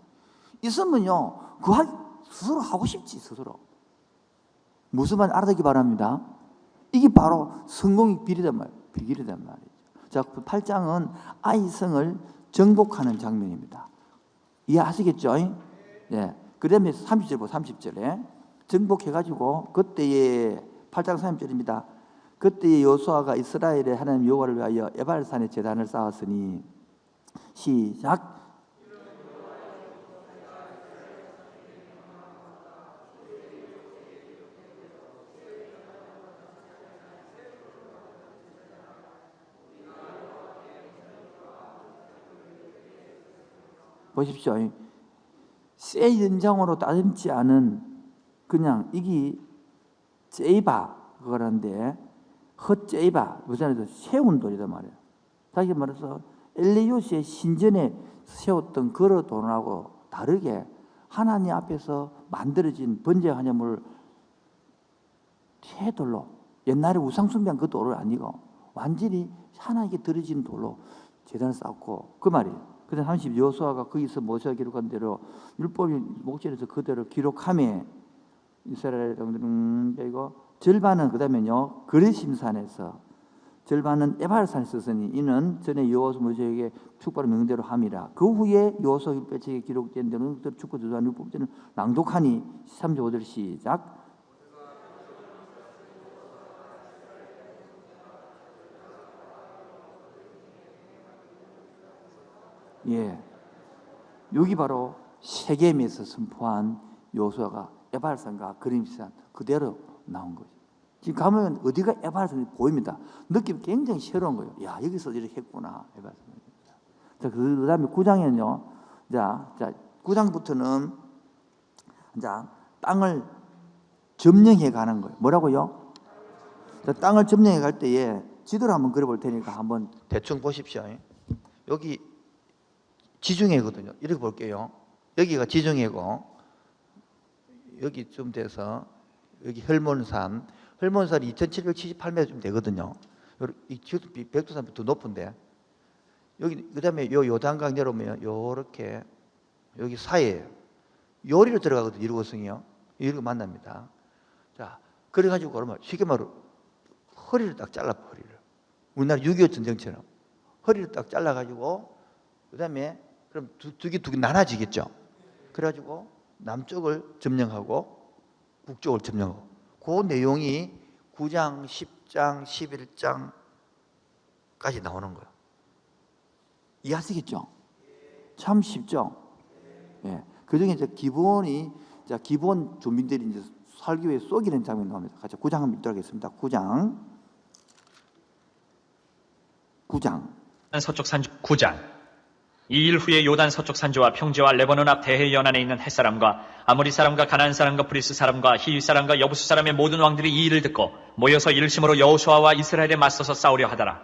있으면요 그 스스로 하고 싶지 스스로. 무슨 말 알아듣기 바랍니다. 이게 바로 성공의 비리단 말이에요. 비결이단 말이죠. 자, 8장은 아이성을 정복하는 장면입니다. 이해하시겠죠? 예. 그 다음에 30절, 30절에 정복해가지고 그때의 8장 30절입니다. 그때의 여호수아가 이스라엘의 하나님 여호와를 위하여 에발산에 제단을 쌓았으니 시작. 보십시오. 새 연장으로 따듬지 않은 그냥 이게 제이바 그거란데 헛제이바 무슨 세운 돌이란 말이에요. 다시 말해서 엘리요시의 신전에 세웠던 그런 돌하고 다르게 하나님 앞에서 만들어진 번제 한염을 새 돌로 옛날에 우상 숭배한 그 돌은 아니고 완전히 하나님께 드려진 돌로 제단을 쌓고 그 말이에요. 그래서 30 여호수아가 거기서 모세가 기록한 대로 율법이 목전에서 그대로 기록하며 이스라엘 사람들은 이거 절반은 그다음에요 그레심산에서 절반은 에발산에 썼으니 이는 전에 여호수아 모세에게 축복을 명대로 함이라. 그 후에 여호수아 율법책에 기록된 대로 축복 조사한 율법전을 낭독하니 35절 시작. 예, 여기 바로 세겜에서 선포한 여호수아가 에발산과 그림산 그대로 나온 거죠. 지금 가면 어디가 에발산이 보입니다. 느낌 굉장히 새로운 거예요. 야, 여기서 이렇게 했구나. 에발산. 자, 그 다음에 9장에는요. 자, 9장부터는 자, 땅을 점령해 가는 거예요. 뭐라고요? 자, 땅을 점령해 갈 때에 지도를 한번 그려볼 테니까 한번 대충 보십시오. 여기 지중해거든요. 이렇게 볼게요. 여기가 지중해고 여기쯤 돼서 여기 혈몬산이 2778m쯤 되거든요. 이 백두산보다 더 높은데 여기 그다음에 요 요단강 내려오면 요렇게 여기 사이에요. 요리로 들어가거든요. 일곱성이요. 이렇게 만납니다. 자, 그래가지고 그러면 쉽게 말로 허리를 딱 잘라 허리를. 우리나라 6.25 전쟁처럼 허리를 딱 잘라가지고 그다음에 그럼 두 개 나눠지겠죠. 그래가지고 남쪽을 점령하고 북쪽을 점령하고 그 내용이 9장, 10장, 11장까지 나오는 거예요. 이해하시겠죠? 참 쉽죠? 예. 그 중에 이제 기본 주민들이 이제 살기 위해 쏘기는 장면이 나옵니다. 같이 9장 한번 읽도록 하겠습니다. 9장. 서쪽 산주 9장. 이 일 후에 요단 서쪽 산지와 평지와 레바논 앞 대해 연안에 있는 햇사람과 아모리 사람과 가나안 사람과 브리스 사람과 히위 사람과 여부스 사람의 모든 왕들이 이 일을 듣고 모여서 일심으로 여호수아와 이스라엘에 맞서서 싸우려 하더라.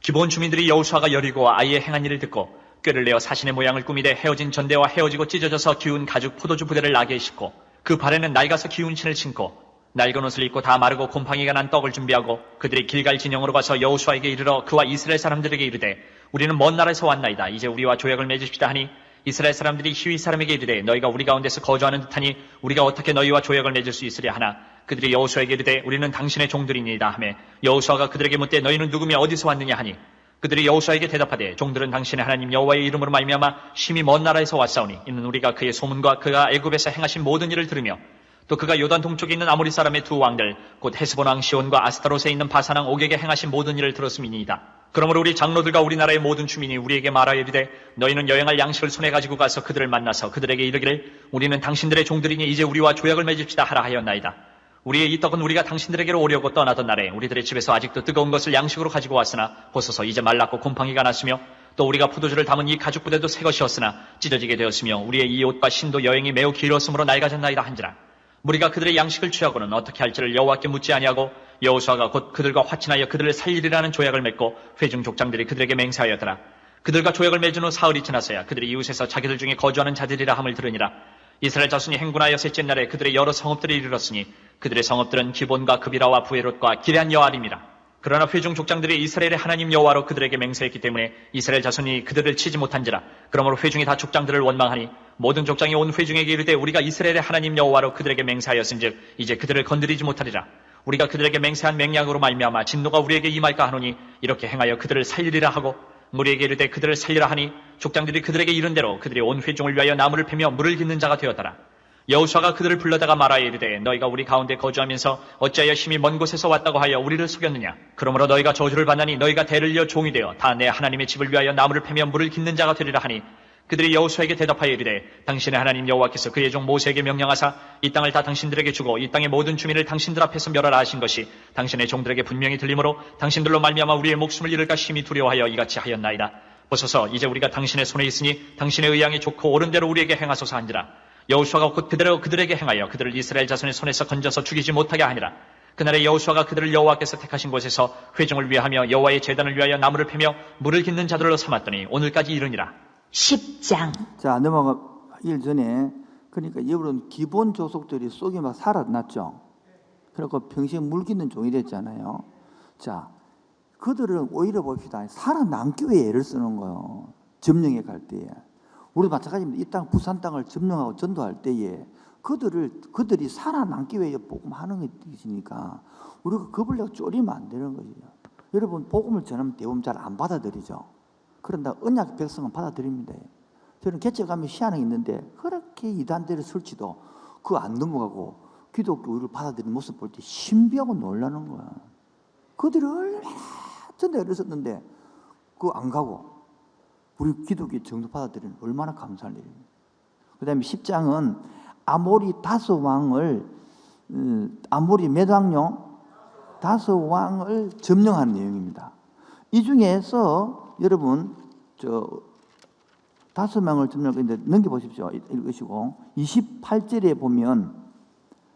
기본 주민들이 여호수아가 여리고와 아이의 행한 일을 듣고 꾀를 내어 사신의 모양을 꾸미되 헤어진 전대와 헤어지고 찢어져서 기운 가죽 포도주 부대를 나게 싣고 그 발에는 낡아서 기운 신을 신고 낡은 옷을 입고 다 마르고 곰팡이가 난 떡을 준비하고 그들이 길갈 진영으로 가서 여호수아에게 이르러 그와 이스라엘 사람들에게 이르되 우리는 먼 나라에서 왔나이다. 이제 우리와 조약을 맺읍시다 하니 이스라엘 사람들이 히위 사람에게 이르되 너희가 우리 가운데서 거주하는 듯하니 우리가 어떻게 너희와 조약을 맺을 수 있으랴 하나 그들이 여호수아에게 이르되 우리는 당신의 종들이니이다 하매 여호수아가 그들에게 묻되 너희는 누구며 어디서 왔느냐 하니 그들이 여호수아에게 대답하되 종들은 당신의 하나님 여호와의 이름으로 말미암아 심히 먼 나라에서 왔사오니 이는 우리가 그의 소문과 그가 애굽에서 행하신 모든 일을 들으며 또 그가 요단 동쪽에 있는 아모리 사람의 두 왕들 곧 헤스본 왕 시온과 아스타롯에 있는 바산 왕 옥에게 행하신 모든 일을 들었음이니이다. 그러므로 우리 장로들과 우리나라의 모든 주민이 우리에게 말하여 이르되 너희는 여행할 양식을 손에 가지고 가서 그들을 만나서 그들에게 이르기를 우리는 당신들의 종들이니 이제 우리와 조약을 맺읍시다 하라 하였나이다. 우리의 이 떡은 우리가 당신들에게로 오려고 떠나던 날에 우리들의 집에서 아직도 뜨거운 것을 양식으로 가지고 왔으나 보소서 이제 말랐고 곰팡이가 났으며 또 우리가 포도주를 담은 이 가죽 부대도 새 것이었으나 찢어지게 되었으며 우리의 이 옷과 신도 여행이 매우 길었으므로 낡아졌나이다 한지라. 우리가 그들의 양식을 취하고는 어떻게 할지를 여호와께 묻지 아니하고 여호수아가 곧 그들과 화친하여 그들을 살리리라는 조약을 맺고 회중 족장들이 그들에게 맹세하였더라. 그들과 조약을 맺은 후 사흘이 지났어야 그들이 이웃에서 자기들 중에 거주하는 자들이라 함을 들으니라. 이스라엘 자손이 행군하여 셋째 날에 그들의 여러 성읍들에 이르렀으니 그들의 성읍들은 기본과 그비라와 부에롯과 기럇 여아림이라. 그러나 회중 족장들이 이스라엘의 하나님 여호와로 그들에게 맹세했기 때문에 이스라엘 자손이 그들을 치지 못한지라. 그러므로 회중이 다 족장들을 원망하니 모든 족장이 온 회중에게 이르되 우리가 이스라엘의 하나님 여호와로 그들에게 맹세하였은즉 이제 그들을 건드리지 못하리라. 우리가 그들에게 맹세한 맹약으로 말미암아 진노가 우리에게 임할까 하노니 이렇게 행하여 그들을 살리리라 하고 무리에게 이르되 그들을 살리라 하니 족장들이 그들에게 이른 대로 그들이 온 회중을 위하여 나무를 패며 물을 깃는 자가 되었더라. 여호수아가 그들을 불러다가 말하여 이르되 너희가 우리 가운데 거주하면서 어찌하여 심히 먼 곳에서 왔다고 하여 우리를 속였느냐. 그러므로 너희가 저주를 받나니 너희가 대를 이어 종이 되어 다 내 하나님의 집을 위하여 나무를 패며 물을 깃는 자가 되리라 하니 그들이 여호수아에게 대답하여 이르되 당신의 하나님 여호와께서 그의 종 모세에게 명령하사 이 땅을 다 당신들에게 주고 이 땅의 모든 주민을 당신들 앞에서 멸하라 하신 것이 당신의 종들에게 분명히 들리므로 당신들로 말미암아 우리의 목숨을 잃을까 심히 두려워하여 이같이 하였나이다. 보소서 이제 우리가 당신의 손에 있으니 당신의 의향이 좋고 옳은 대로 우리에게 행하소서 한지라. 여호수아가 곧 그대로 그들에게 행하여 그들을 이스라엘 자손의 손에서 건져서 죽이지 못하게 하니라. 그날에 여호수아가 그들을 여호와께서 택하신 곳에서 회중을 위하며 여호와의 제단을 위하여 나무를 패며 물을 깃는 자들로 삼았더니 오늘까지 이르니라. 10장. 자, 넘어가기 전에 그러니까 여러분 기본 조속들이 속이 막 살아났죠. 그리고 평시에 물 깃는 종이 됐잖아요. 자, 그들은 오히려 봅시다. 살아남기 위해 애를 쓰는 거예요. 점령에 갈 때에. 우리도 마찬가지입니다. 이 땅 부산 땅을 점령하고 전도할 때에 그들이 살아남기 위해 복음하는 것이니까 우리가 겁을 내고 쫄이면 안 되는 거죠. 여러분 복음을 전하면 대부분 잘 안 받아들이죠. 그런다 언약 백성은 받아들입니다. 저는 개척 가면 희한한 게 있는데 그렇게 이단들의 설치도 그거 안 넘어가고 기독교를 받아들이는 모습 볼 때 신비하고 놀라는 거야. 그들이 얼마나 전도를 했었는데 그거 안 가고 우리 기독교 정도 받아들이는 얼마나 감사할 일입니다. 그 다음에 10장은 아모리 다섯 왕을 아모리 몇 왕요? 다섯 왕을 점령한 내용입니다. 이 중에서 여러분 다섯 명을 점령했는데 넘겨보십시오. 읽으시고 28절에 보면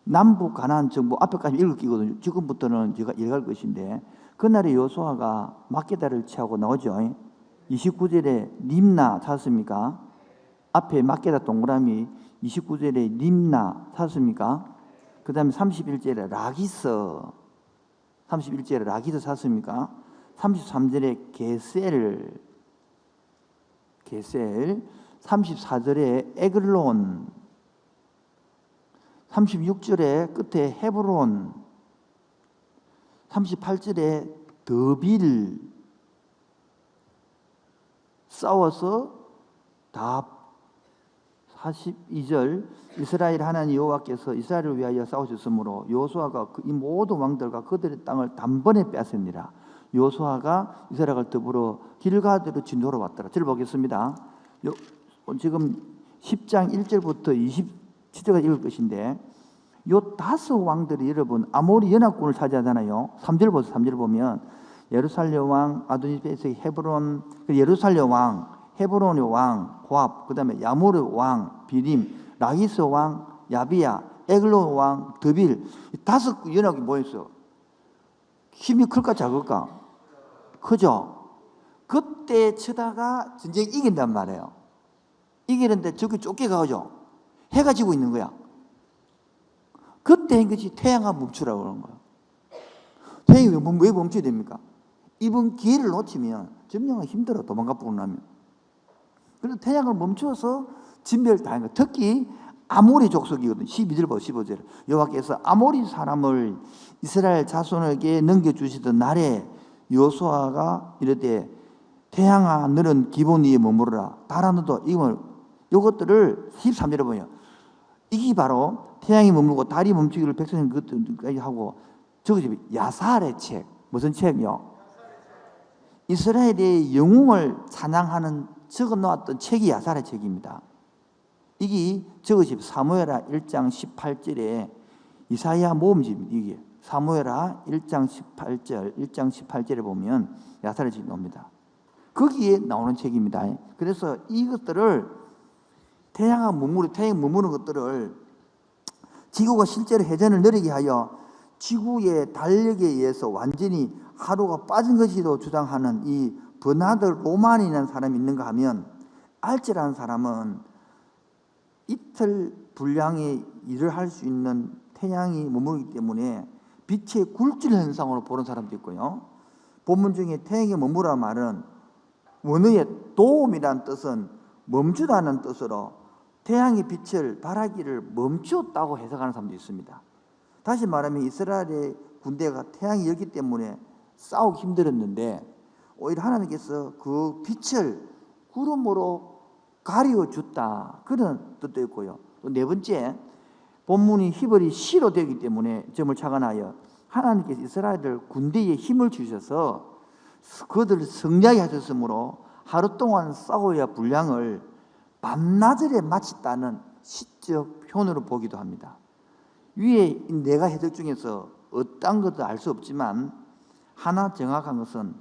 남북 가나안 정복 앞에까지 읽기거든요. 지금부터는 제가 읽을 것인데 그날에 여호수아가 막게다를 취하고 나오죠. 29절에 림나 찾았습니까? 앞에 막게다 동그라미 29절에 림나 찾았습니까? 그 다음에 31절에 라기스 31절에 라기스 찾았습니까? 33절에 게셀 34절에 에글론 36절에 끝에 헤브론 38절에 더빌 싸워서 다 42절 이스라엘 하나님 여호와께서 이스라엘을 위하여 싸우셨으므로 여호수아가 이 모든 왕들과 그들의 땅을 단번에 뺏으니라. 여호수아가 이스라엘을 더불어 길가드로 진도로 왔더라. 저를 보겠습니다. 지금 10장 1절부터 27절까지 읽을 것인데 요 다섯 왕들이 여러분 아모리 연합군을 차지하잖아요. 3절 보세요. 3절 보면 예루살렘 왕 아도니베스의 헤브론, 예루살렘 왕, 헤브론의 왕 고압, 그 다음에 야모르 왕 비림, 라기스 왕 야비야, 에글론 왕 더빌, 다섯 연합이 모였어. 힘이 클까 작을까? 크죠? 그때 치다가 전쟁 이긴단 말이에요. 이기는데 저기 쫓겨가죠. 해가 지고 있는 거야. 그때 한 것이 태양아 멈추라고 그러는 거예요. 태양이 왜 멈춰야 됩니까? 이번 기회를 놓치면 점령하기 힘들어, 도망가 보고 나면. 그래서 태양을 멈춰서 진멸을 당한 거예요. 특히 아모리 족속이거든. 12절 봐, 15절. 여호와께서 아모리 사람을 이스라엘 자손에게 넘겨주시던 날에 여호수아가 이르되 태양아 너는 기본 위에 머무르라. 달아 너도 이것들을 13절에 보면 이게 바로 태양이 머물고 달이 멈추기를 백성이 그것까지 하고 저것이 야살의 책. 무슨 책이요? 이스라엘의 영웅을 찬양하는 적어놓았던 책이 야살의 책입니다. 이게 저것이 사무엘하 1장 18절에 이사야 모음집입니다. 이게 사무엘하 1장 18절에 보면 야살의 책이 나옵니다. 거기에 나오는 책입니다. 그래서 이것들을 태양이 머무는 것들을 지구가 실제로 회전을 느리게 하여 지구의 달력에 의해서 완전히 하루가 빠진 것이라고 주장하는 이 버나드 로만이라는 사람이 있는가 하면 알츠라는 사람은 이틀 분량의 일을 할 수 있는 태양이 머무르기 때문에 빛의 굴절 현상으로 보는 사람도 있고요. 본문 중에 태양이 머무르라 말은 원어의 도움이라는 뜻은 멈추다는 뜻으로 태양의 빛을 발하기를 멈추었다고 해석하는 사람도 있습니다. 다시 말하면 이스라엘의 군대가 태양이 였기 때문에 싸우기 힘들었는데 오히려 하나님께서 그 빛을 구름으로 가려줬다, 그런 뜻도 있고요. 또 네 번째, 본문이 히브리 시로 되기 때문에 점을 착안하여 하나님께서 이스라엘을 군대에 힘을 주셔서 그들을 승리하게 하셨으므로 하루 동안 싸워야 분량을 밤낮에 마쳤다는 시적 표현으로 보기도 합니다. 위에 내가 해석 중에서 어떤 것도 알 수 없지만 하나 정확한 것은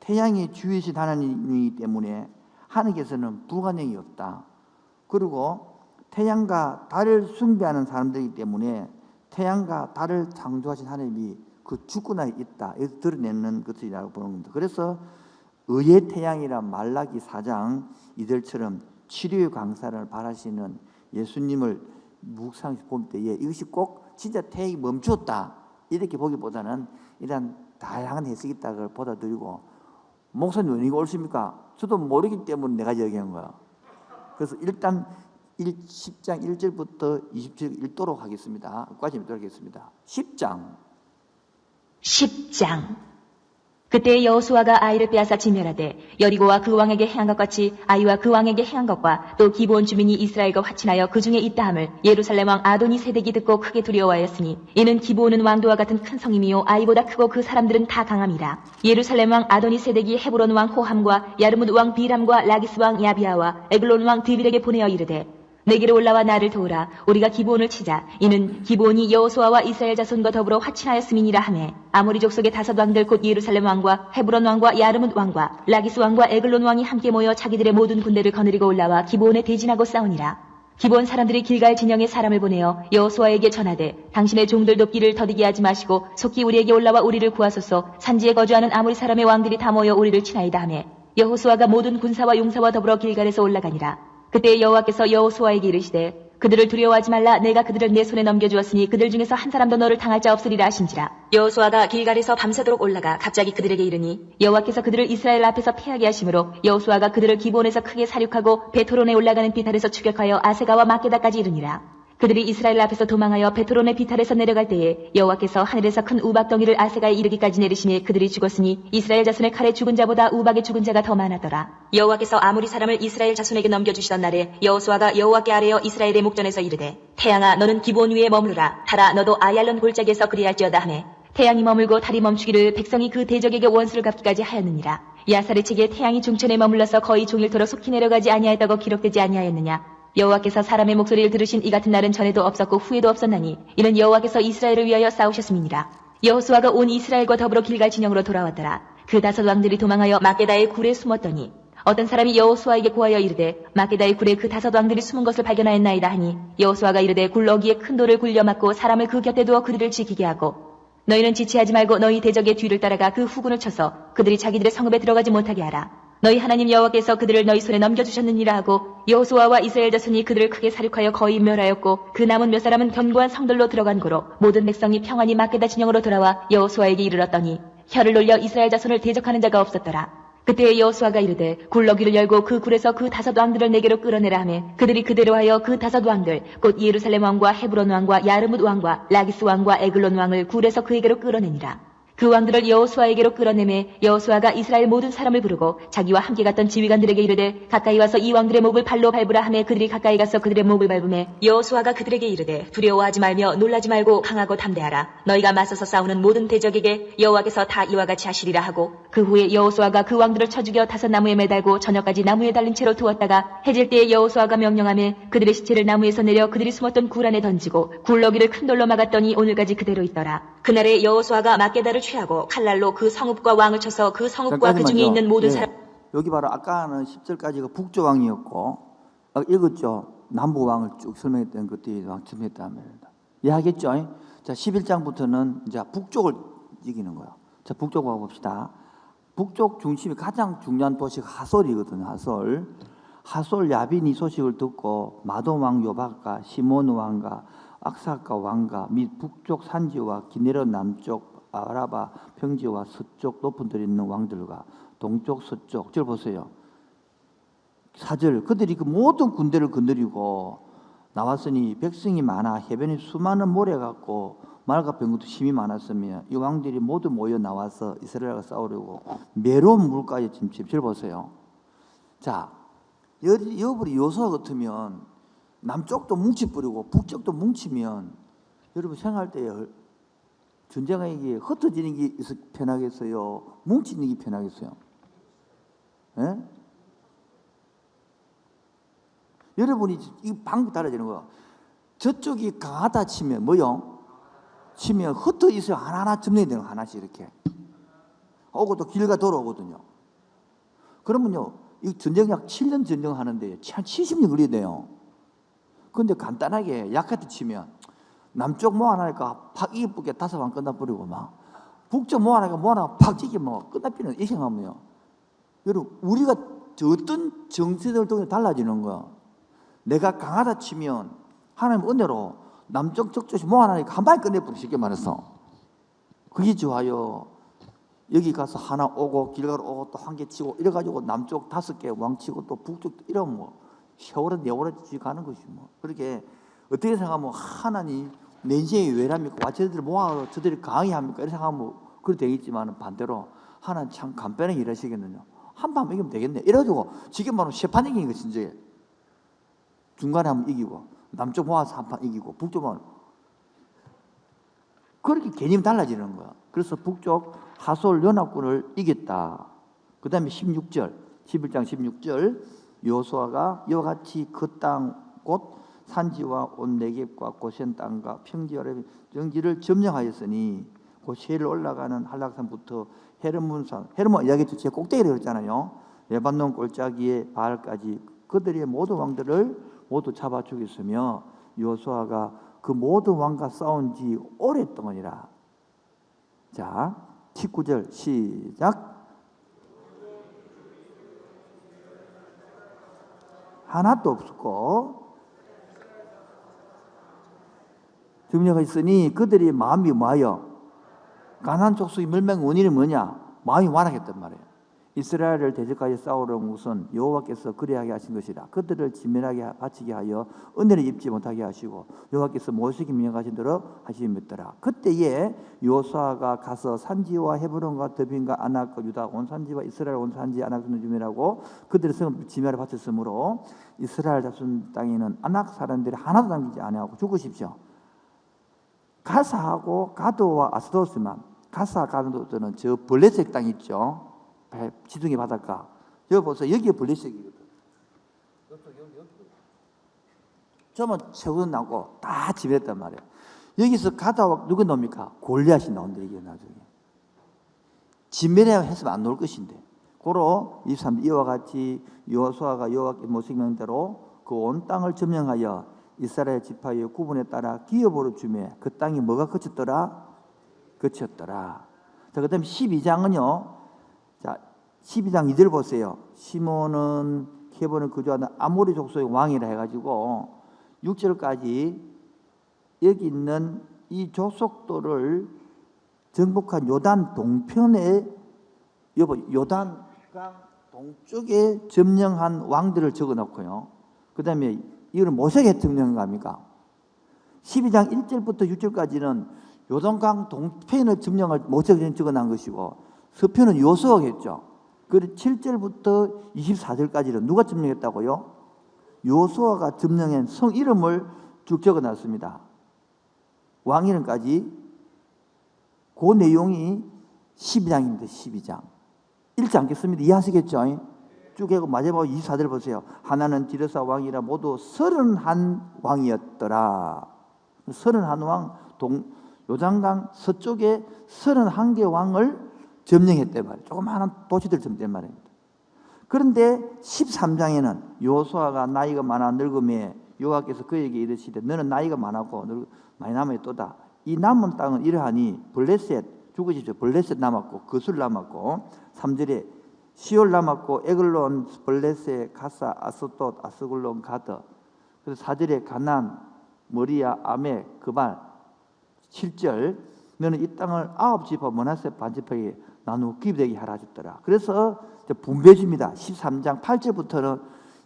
태양의 주이신 하나님이기 때문에 하나님께서는 불가능이 없다. 그리고 태양과 달을 숭배하는 사람들이기 때문에 태양과 달을 창조하신 하나님이 그 주권에 있다, 이렇게 드러내는 것이라고 보는 겁니다. 그래서 의의 태양이란 말라기 4장 이들처럼 치료의 강사를 바라시는 예수님을 묵상해서 볼 때에 이것이 꼭 진짜 태양이 멈췄다, 이렇게 보기보다는 이런 다양한 해석이 있다고 받아들이고, 목사님 이거 옳습니까? 저도 모르기 때문에 내가 얘기한 거야. 그래서 일단 10장 1절부터 20절 읽도록 하겠습니다. 까지 읽도록 하겠습니다. 10장. 그때 여호수아가 아이를 빼앗아 진멸하되 여리고와 그 왕에게 행한 것 같이 아이와 그 왕에게 행한 것과 또 기브온 주민이 이스라엘과 화친하여 그 중에 있다함을 예루살렘 왕 아도니 세덱이 듣고 크게 두려워하였으니 이는 기브온은 왕도와 같은 큰 성임이요 아이보다 크고 그 사람들은 다 강함이라. 예루살렘 왕 아도니 세덱이 헤브론 왕 호함과 야르뭇 왕 비람과 라기스 왕 야비아와 에글론 왕 드빌에게 보내어 이르되 내게로 올라와 나를 도우라. 우리가 기브온을 치자. 이는 기브온이 여호수아와 이스라엘 자손과 더불어 화친하였음이니라 하매 아모리 족속의 5 왕들 곧 예루살렘 왕과 헤브론 왕과 야르뭇 왕과 라기스 왕과 에글론 왕이 함께 모여 자기들의 모든 군대를 거느리고 올라와 기브온에 대진하고 싸우니라. 기브온 사람들이 길갈 진영에 사람을 보내어 여호수아에게 전하되 당신의 종들도 길을 더디게 하지 마시고 속히 우리에게 올라와 우리를 구하소서. 산지에 거주하는 아모리 사람의 왕들이 다 모여 우리를 치나이다 하매 여호수아가 모든 군사와 용사와 더불어 길갈에서 올라가니라. 그때 여호와께서 여호수아에게 이르시되 그들을 두려워하지 말라. 내가 그들을 내 손에 넘겨주었으니 그들 중에서 한 사람도 너를 당할 자 없으리라 하신지라. 여호수아가 길갈에서 밤새도록 올라가 갑자기 그들에게 이르니 여호와께서 그들을 이스라엘 앞에서 패하게 하심으로 여호수아가 그들을 기브온에서 크게 사륙하고 베토론에 올라가는 비탈에서 추격하여 아세가와 막게다까지 이르니라. 그들이 이스라엘 앞에서 도망하여 베토론의 비탈에서 내려갈 때에 여호와께서 하늘에서 큰 우박덩이를 아세가에 이르기까지 내리시니 그들이 죽었으니 이스라엘 자손의 칼에 죽은 자보다 우박에 죽은 자가 더 많았더라. 여호와께서 아모리 사람을 이스라엘 자손에게 넘겨주시던 날에 여호수아가 여호와께 아뢰어 이스라엘의 목전에서 이르되 태양아 너는 기브온 위에 머무르라. 달아 너도 아얄론 골짜기에서 그리할지어다 하매 태양이 머물고 달이 멈추기를 백성이 그 대적에게 원수를 갚기까지 하였느니라. 야살의 책에 태양이 중천에 머물러서 거의 종일토록 속히 내려가지 아니하였다고 기록되지 아니하였느냐. 여호와께서 사람의 목소리를 들으신 이 같은 날은 전에도 없었고 후에도 없었나니 이는 여호와께서 이스라엘을 위하여 싸우셨음이니라. 여호수아가 온 이스라엘과 더불어 길갈 진영으로 돌아왔더라. 그 5 왕들이 도망하여 막게다의 굴에 숨었더니 어떤 사람이 여호수아에게 고하여 이르되 막게다의 굴에 그 5 왕들이 숨은 것을 발견하였나이다 하니 여호수아가 이르되 굴 어기에 큰 돌을 굴려 막고 사람을 그 곁에 두어 그들을 지키게 하고 너희는 지체하지 말고 너희 대적의 뒤를 따라가 그 후군을 쳐서 그들이 자기들의 성읍에 들어가지 못하게 하라. 너희 하나님 여호와께서 그들을 너희 손에 넘겨주셨느니라 하고 여호수아와 이스라엘 자손이 그들을 크게 살육하여 거의 멸하였고 그 남은 몇 사람은 견고한 성들로 들어간 고로 모든 백성이 평안히 마게다 진영으로 돌아와 여호수아에게 이르렀더니 혀를 놀려 이스라엘 자손을 대적하는 자가 없었더라. 그때 여호수아가 이르되 굴러기를 열고 그 굴에서 그 5 왕들을 내게로 끌어내라 하매 그들이 그대로 하여 그 5 왕들 곧 예루살렘 왕과 헤브론 왕과 야르뭇 왕과 라기스 왕과 에글론 왕을 굴에서 그에게로 끌어내니라. 그 왕들을 여호수아에게로 끌어내매 여호수아가 이스라엘 모든 사람을 부르고 자기와 함께 갔던 지휘관들에게 이르되 가까이 와서 이 왕들의 목을 발로 밟으라 하매 그들이 가까이 가서 그들의 목을 밟으매 여호수아가 그들에게 이르되 두려워하지 말며 놀라지 말고 강하고 담대하라. 너희가 맞서서 싸우는 모든 대적에게 여호와께서 다 이와 같이 하시리라 하고 그 후에 여호수아가 그 왕들을 쳐 죽여 5 나무에 매달고 저녁까지 나무에 달린 채로 두었다가 해질 때에 여호수아가 명령하매 그들의 시체를 나무에서 내려 그들이 숨었던 굴 안에 던지고 굴러기를 큰 돌로 막았더니 오늘까지 그대로 있더라. 그날에 여호수아가 막게다를 취하고 칼날로 그 성읍과 왕을 쳐서 그 성읍과 그 중에 있는 모든 사람 여기 바로 아까는 10절까지가 북조왕이었고 읽었죠. 남부왕을 쭉 설명했던 그때 왕 설명했단 말입니다. 이해하겠죠? 자, 11장부터는 이제 북쪽을 이기는 거예요. 자, 북쪽 가봅시다. 북쪽 중심이 가장 중요한 도시가 하솔이거든요. 하솔 야빈이 소식을 듣고 마돔왕 요박과 시몬 왕과 악사카 왕과 및 북쪽 산지와 기네르 남쪽 아라바 평지와 서쪽 높은 들이 있는 왕들과 동쪽 서쪽 절 보세요. 4절 그들이 그 모든 군대를 거느리고 나왔으니 백성이 많아 해변에 수많은 모래 같고 말과 병것도 심이 많았으며 이 왕들이 모두 모여 나와서 이스라엘과 싸우려고 메론 물가에 침입. 절 보세요. 자, 여러분이 요소와 같으면 남쪽도 뭉치뿌리고 북쪽도 뭉치면 여러분 생각할 때 전쟁이 흩어지는 게 편하겠어요? 뭉치는 게 편하겠어요? 예? 여러분이 이 방법 달라지는 거야. 저쪽이 강하다 치면 뭐요? 치면 흩어 있어요. 하나하나 점령이 되는 거 하나씩 이렇게 오고 또 길가 돌아오거든요. 그러면요 이 전쟁 약 7년 전쟁하는데 한 70년 걸려야 돼요. 근데 간단하게 약하게 치면 남쪽 모아나니까 팍 이쁘게 5 방 끝나버리고 막 북쪽 모아나니까 팍 찌게 뭐 끝나버리는 이 생각하면요. 여러분 우리가 어떤 정세들 통해 달라지는 거야. 내가 강하다 치면 하나님 은혜로 남쪽 적조시 모아나니까 한 방에 끝내버려 쉽게 말해서. 그게 좋아요. 여기 가서 하나 오고 길가로 오고 또 한 개 치고 이래가지고 남쪽 5개 왕 치고 또 북쪽 이러면 뭐 세월은 내월에 가는 것이 뭐. 그렇게 어떻게 생각하면 하나님 내 인생이 왜랍니까? 와 저들을 모아서 저들이 강하게 합니까? 이렇게 생각하면 그렇게 되겠지만 반대로 하나님 참 간편하게 일하시겠느냐. 한 판 이기면 되겠네. 이래가지고 지금 말하면 3판 이기는 거 진짜. 중간에 한번 이기고 남쪽 모아서 한 판 이기고 북쪽 모아서 그렇게 개념이 달라지는 거야. 그래서 북쪽 하솔 연합군을 이겼다. 그 다음에 16절 11장 16절 여호수아가 이와 같이 그 땅 곧 산지와 온 네겝과 고센 땅과 평지와 정지를 점령하였으니 그 세일 올라가는 한락산부터 헤르몬산 헤르몬 이야기했죠. 제 꼭대기를 그랬잖아요. 레바논 골짜기의 바알까지 그들의 모든 왕들을 모두 잡아 죽였으며 여호수아가 그 모든 왕과 싸운 지 오랫동안이라. 자 19절 시작. 하나도 없었고 점령가 있으니 그들이 마음이 뭐하여 가나안 족속의 멸망 원인이 뭐냐? 마음이 완악했단 말이에요. 이스라엘을 대적하여 싸우려는 것은 여호와께서 그리하게 하신 것이라. 그들을 지면하게 바치게 하여 은혜를 입지 못하게 하시고 여호와께서 모세에게 명령하신 대로 하시었더라. 그때에 여호수아가 가서 산지와 헤브론과 드빈과 아낙과 유다 온 산지와 이스라엘 온 산지 아낙을 주민하고 그들의 성을 지면에 바쳤으므로 이스라엘 자손 땅에는 아낙 사람들이 하나도 남기지 아니하고 죽으십시오. 가사하고 가도와 아스도스만 가사 가도는 저 블레셋 땅 있죠. 지중해 바닷가. 여기 보세요. 여기에 블레셋이거든. 저만 세우던 나고 다 지배했단 말이에요. 여기서 가다와 누가 나옵니까? 골리앗이 나온다 이게 나중에. 진멸해 했으면 안 나올 것인데. 고로 23 이와 같이 여호수아가 여호와께 모세의 명대로 그 온 땅을 점령하여 이스라엘 지파의 구분에 따라 기업으로 주매 그 땅이 뭐가 그쳤더라? 그쳤더라. 자, 그다음 12장은요. 자, 12장 2절 보세요. 시몬은 케본을 거주하는 아모리 족속의 왕이라 해가지고 6절까지 여기 있는 이 족속들을 정복한 요단 동편에 요단강 동쪽에 점령한 왕들을 적어놓고요. 그 다음에 이거는 모세가 대통령인갑니까? 12장 1절부터 6절까지는 요단강 동편의 점령을 모세가 적어놓은 것이고 서편은 요수아가 했죠. 그리고 7절부터 24절까지는 누가 점령했다고요? 요수아가 점령한 성 이름을 쭉 적어놨습니다. 왕 이름까지. 그 내용이 12장입니다. 12장. 읽지 않겠습니다. 이해하시겠죠? 쭉 해고 마지막 24절 보세요. 하나는 디르사 왕이라 모두 31 왕이었더라. 31 왕, 요단강 서쪽에 31개 왕을 점령했단 말이에요. 조그마한 도시들 점령했단 말입니다. 그런데 13장에는 요수아가 나이가 많아 늙음에 여호와께서 그에게 이르시되 너는 나이가 많았고 많이 남았도다. 이 남은 땅은 이러하니 블레셋 죽으시죠. 블레셋 남았고 거술 남았고 3절에 시올 남았고 에글론 블레셋 가사 아스돗 아스글론 가드. 그래서 4절에 가난 머리야 아메 그발. 7절 너는 이 땅을 9지파 므낫세 반지파에게 나누어 기업되게 하라 하셨더라. 그래서 분배줍니다. 13장 8절부터는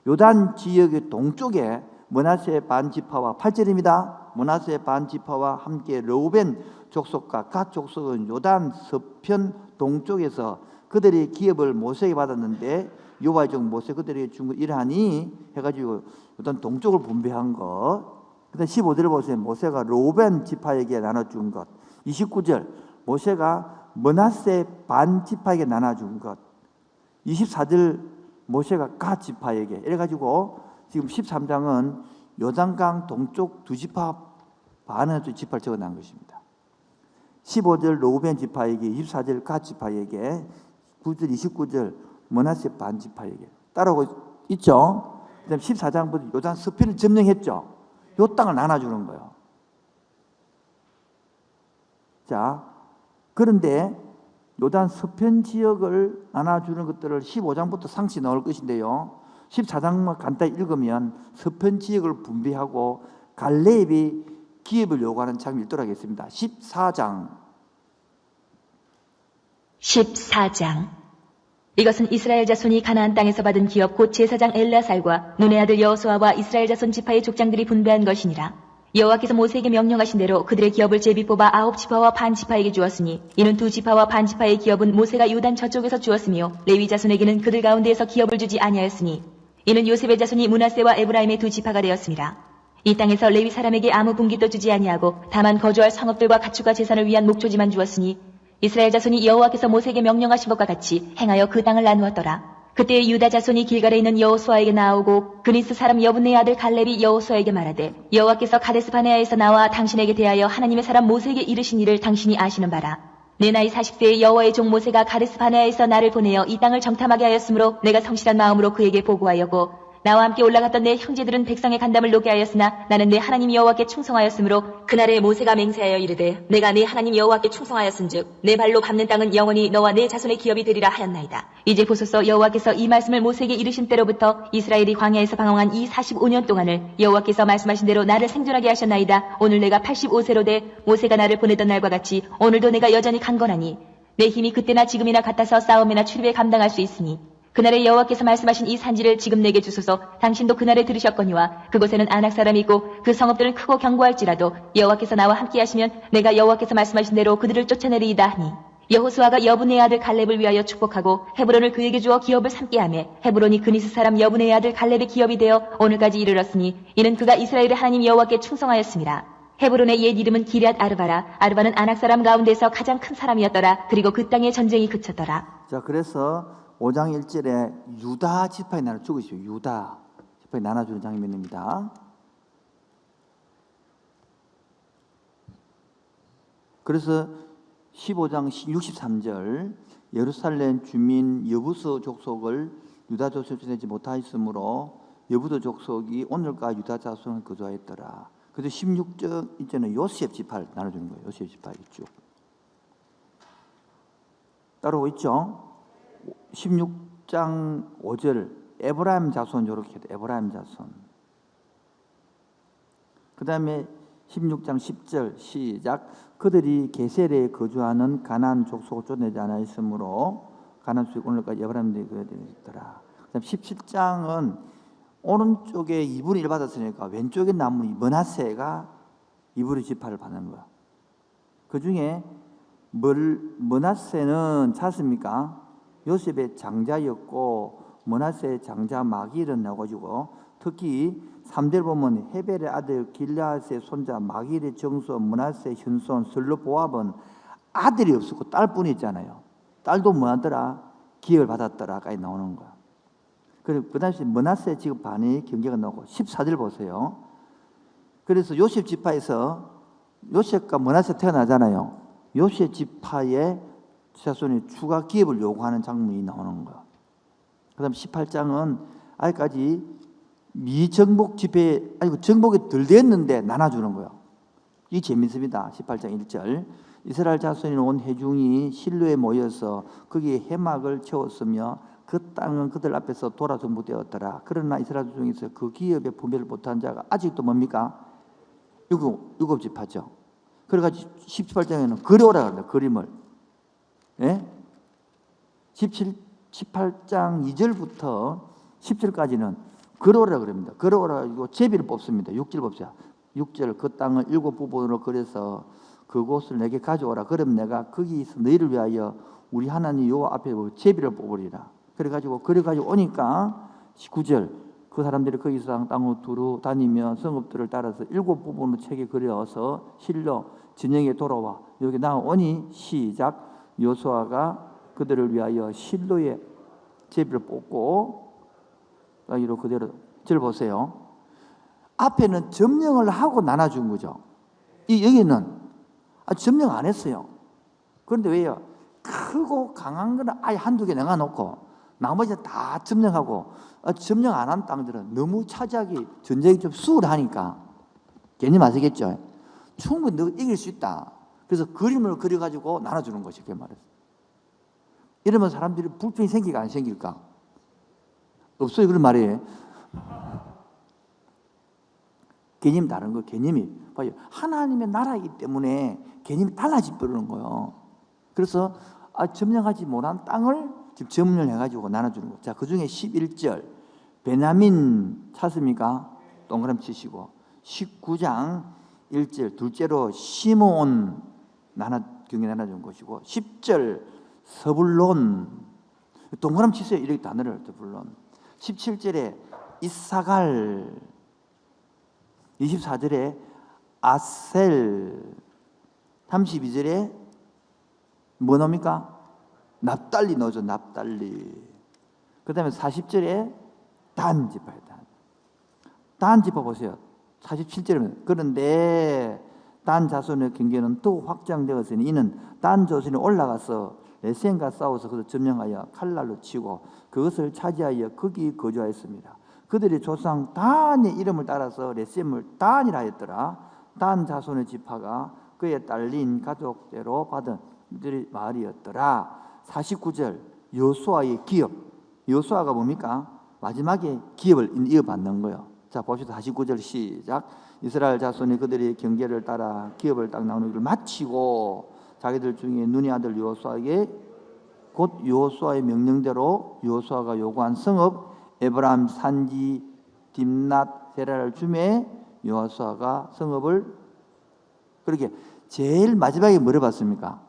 요단 지역의 동쪽에 므낫세 반지파와 8절입니다. 므낫세 반지파와 함께 르우벤 족속과 갓 족속은 요단 서편 동쪽에서 그들의 기업을 모세에게 받았는데 여호와의 종 모세 그들에게 준 것 이러하니 해가지고 요단 동쪽을 분배한 것. 그다음 15절을 보세요. 모세가 르우벤 지파에게 나눠준 것. 29절 모세가 므낫세 반지파에게 나눠준 것. 24절 모세가 갓 지파에게 이래가지고 지금 13장은 요단강 동쪽 2지파 반의 2지파를 적어놓은 것입니다. 15절 르우벤 지파에게 24절 갓 지파에게 9절 29절 므낫세 반지파에게 따라오고 있죠. 그 다음 14장부터 요단 서편을 점령했죠. 요 땅을 나눠주는 거예요. 자, 그런데 요단 서편 지역을 나눠주는 것들을 15장부터 상시 나올 것인데요. 14장만 간단히 읽으면 서편 지역을 분배하고 갈렙이 기업을 요구하는 장면을 읽도록 하겠습니다. 14장. 이것은 이스라엘 자손이 가나안 땅에서 받은 기업 곧 제사장 엘라살과 눈의 아들 여호수아와 이스라엘 자손 지파의 족장들이 분배한 것이니라. 여호와께서 모세에게 명령하신 대로 그들의 기업을 제비 뽑아 9지파와 반지파에게 주었으니 이는 2지파와 반지파의 기업은 모세가 요단 저쪽에서 주었으며 레위 자손에게는 그들 가운데에서 기업을 주지 아니하였으니 이는 요셉의 자손이 므낫세와 에브라임의 2지파가 되었습니다. 이 땅에서 레위 사람에게 아무 분깃도 주지 아니하고 다만 거주할 성읍들과 가축과 제산을 위한 목초지만 주었으니 이스라엘 자손이 여호와께서 모세에게 명령하신 것과 같이 행하여 그 땅을 나누었더라. 그때 유다 자손이 길갈에 있는 여호수아에게 나오고 그니스 사람 여분의 아들 갈렙이 여호수아에게 말하되 여호와께서 가데스 바네아에서 나와 당신에게 대하여 하나님의 사람 모세에게 이르신 일을 당신이 아시는 바라. 내 나이 40세의 여호와의 종 모세가 가데스 바네아에서 나를 보내어 이 땅을 정탐하게 하였으므로 내가 성실한 마음으로 그에게 보고하였고 나와 함께 올라갔던 내 형제들은 백성의 간담을 놓게 하였으나 나는 내 하나님 여호와께 충성하였으므로 그날에 모세가 맹세하여 이르되 내가 내 하나님 여호와께 충성하였은즉 내 발로 밟는 땅은 영원히 너와 내 자손의 기업이 되리라 하였나이다. 이제 보소서 여호와께서 이 말씀을 모세에게 이르신 때로부터 이스라엘이 광야에서 방황한 이 45년 동안을 여호와께서 말씀하신 대로 나를 생존하게 하셨나이다. 오늘 내가 85세로 돼 모세가 나를 보내던 날과 같이 오늘도 내가 여전히 강건하니 내 힘이 그때나 지금이나 같아서 싸움이나 출입에 감당할 수 있으니 그날에 여호와께서 말씀하신 이 산지를 지금 내게 주소서. 당신도 그날에 들으셨거니와 그곳에는 아낙 사람이 있고 그 성읍들은 크고 견고할지라도 여호와께서 나와 함께 하시면 내가 여호와께서 말씀하신 대로 그들을 쫓아내리이다 하니 여호수아가 여분의 아들 갈렙을 위하여 축복하고 헤브론을 그에게 주어 기업을 삼게 하며 헤브론이 그니스 사람 여분의 아들 갈렙의 기업이 되어 오늘까지 이르렀으니 이는 그가 이스라엘의 하나님 여호와께 충성하였습니다. 헤브론의 옛 이름은 기럇 아르바라. 아르바는 아낙 사람 가운데서 가장 큰 사람이었더라. 그리고 그 땅에 전쟁이 그쳤더라. 자, 그래서 5장 1절에 유다 지파에 나눠 죽으시오. 유다 지파에 나눠주는 장면입니다. 그래서 15장 63절 예루살렘 주민 여부서 족속을 유다 족속에 내지 못하였으므로 여부서 족속이 오늘과 유다 자손을 거주하였더라. 그래서 16절 이제는 요셉 지파를 나눠주는 거예요. 요셉 지파 쭉 따라오고 있죠. 16장 5절 에브라임 자손 이렇게 해도 에브라임 자손. 그 다음에 16장 10절 시작. 그들이 게셀에 거주하는 가나안 족속을 쫓아내지 않았으므로 가나안 수익 오늘까지 에브라임들이 그에 되더라. 그다음 17장은 오른쪽에 2분의 1 받았으니까 왼쪽에 남은 머나세가 2분의 지파를 받는 거야. 그 중에 머나세는 찾습니까? 요셉의 장자였고 머나세의 장자 마길은 나와가지고 특히 3절 보면 헤벨의 아들 길르앗의 손자 마길의 정손 머나세의 현손 슬로보압은 아들이 없었고 딸뿐이었잖아요. 딸도 뭐하더라? 기업을 받았더라까지 나오는 거야. 그리고 그 당시 머나세 지금 반이 경계가 나오고 14절 보세요. 그래서 요셉 지파에서 요셉과 머나세 태어나잖아요. 요셉 지파의 자손이 추가 기업을 요구하는 장면이 나오는 거야. 그 다음 18장은 아직까지 미정복 집회, 아니고 정복이 덜 됐는데 나눠주는 거예요. 이 재밌습니다. 18장 1절. 이스라엘 자손이 온 회중이 실로에 모여서 거기에 해막을 채웠으며 그 땅은 그들 앞에서 돌아 정복되었더라. 그러나 이스라엘 중에서 그 기업에 분별을 못한 자가 아직도 뭡니까? 일곱 지파죠. 그래가지고 18장에는 그려오라 그런다. 그림을. 예? 18장 2절부터 10절까지는 그려오라 그럽니다. 그려오라 이거 제비를 뽑습니다. 6절 봅시다. 6절 그 땅을 7부분으로 그려서 그곳을 내게 가져오라. 그럼 내가 거기서 너희를 위하여 우리 하나님 여호와 앞에 제비를 뽑으리라. 그래가지고 그래가지고 오니까 19절 그 사람들이 거기서 땅으로 두루 다니며 성읍들을 따라서 7부분으로 책에 그려서 실로 진영에 돌아와 여기 나오니 시작. 여호수아가 그들을 위하여 실로에 제비를 뽑고 여기로 그대로 절 보세요. 앞에는 점령을 하고 나눠준 거죠. 여기는 점령 안 했어요. 그런데 왜요? 크고 강한 거는 아예 한두 개 내가놓고 나머지는 다 점령하고 점령 안 한 땅들은 너무 차지하기 전쟁이 좀 수월하니까 개념 아시겠죠? 충분히 너 이길 수 있다. 그래서 그림을 그려가지고 나눠주는 것이 그 말이에요. 이러면 사람들이 불평이 생길까 안 생길까? 없어요. 그런 말이에요. 개념이 다른 거 개념이 봐요. 하나님의 나라이기 때문에 개념이 달라져 버리는 거예요. 그래서 점령하지 못한 땅을 지금 점령해가지고 나눠주는 거예요. 자, 그 중에 11절 베냐민 찾습니까? 동그라미 치시고 19장 1절 둘째로 시몬 경계 나눠준 것이고 10절 서불론 동그라미 치세요. 이렇게 단어를 서불론 17절에 이사갈 24절에 아셀 32절에 뭐 나옵니까? 납달리 넣어줘. 납달리. 그 다음에 40절에 단 지파예요. 단 지파 보세요. 47절에 그런데 단 자손의 경계는 또 확장되었으니 이는 단 자손이 올라가서 레센과 싸워서 그것을 점령하여 칼날로 치고 그것을 차지하여 거기 거주하였습니다. 그들이 조상 단의 이름을 따라서 레셈을 단이라 했더라. 단 자손의 지파가 그에 딸린 가족대로 받은 그들의 마을이었더라. 49절 여호수아의 기업. 여호수아가 뭡니까? 마지막에 기업을 이어받는 거예요. 자, 봅시다. 49절 시작. 이스라엘 자손이 그들의 경계를 따라 기업을 딱 나누기를 마치고 자기들 중에 눈의 아들 여호수아에게 곧 여호수아의 명령대로 여호수아가 요구한 성읍 에브라임 산지 딥낫 세라를 주매 여호수아가 성읍을 그렇게 제일 마지막에 뭐를 받습니까?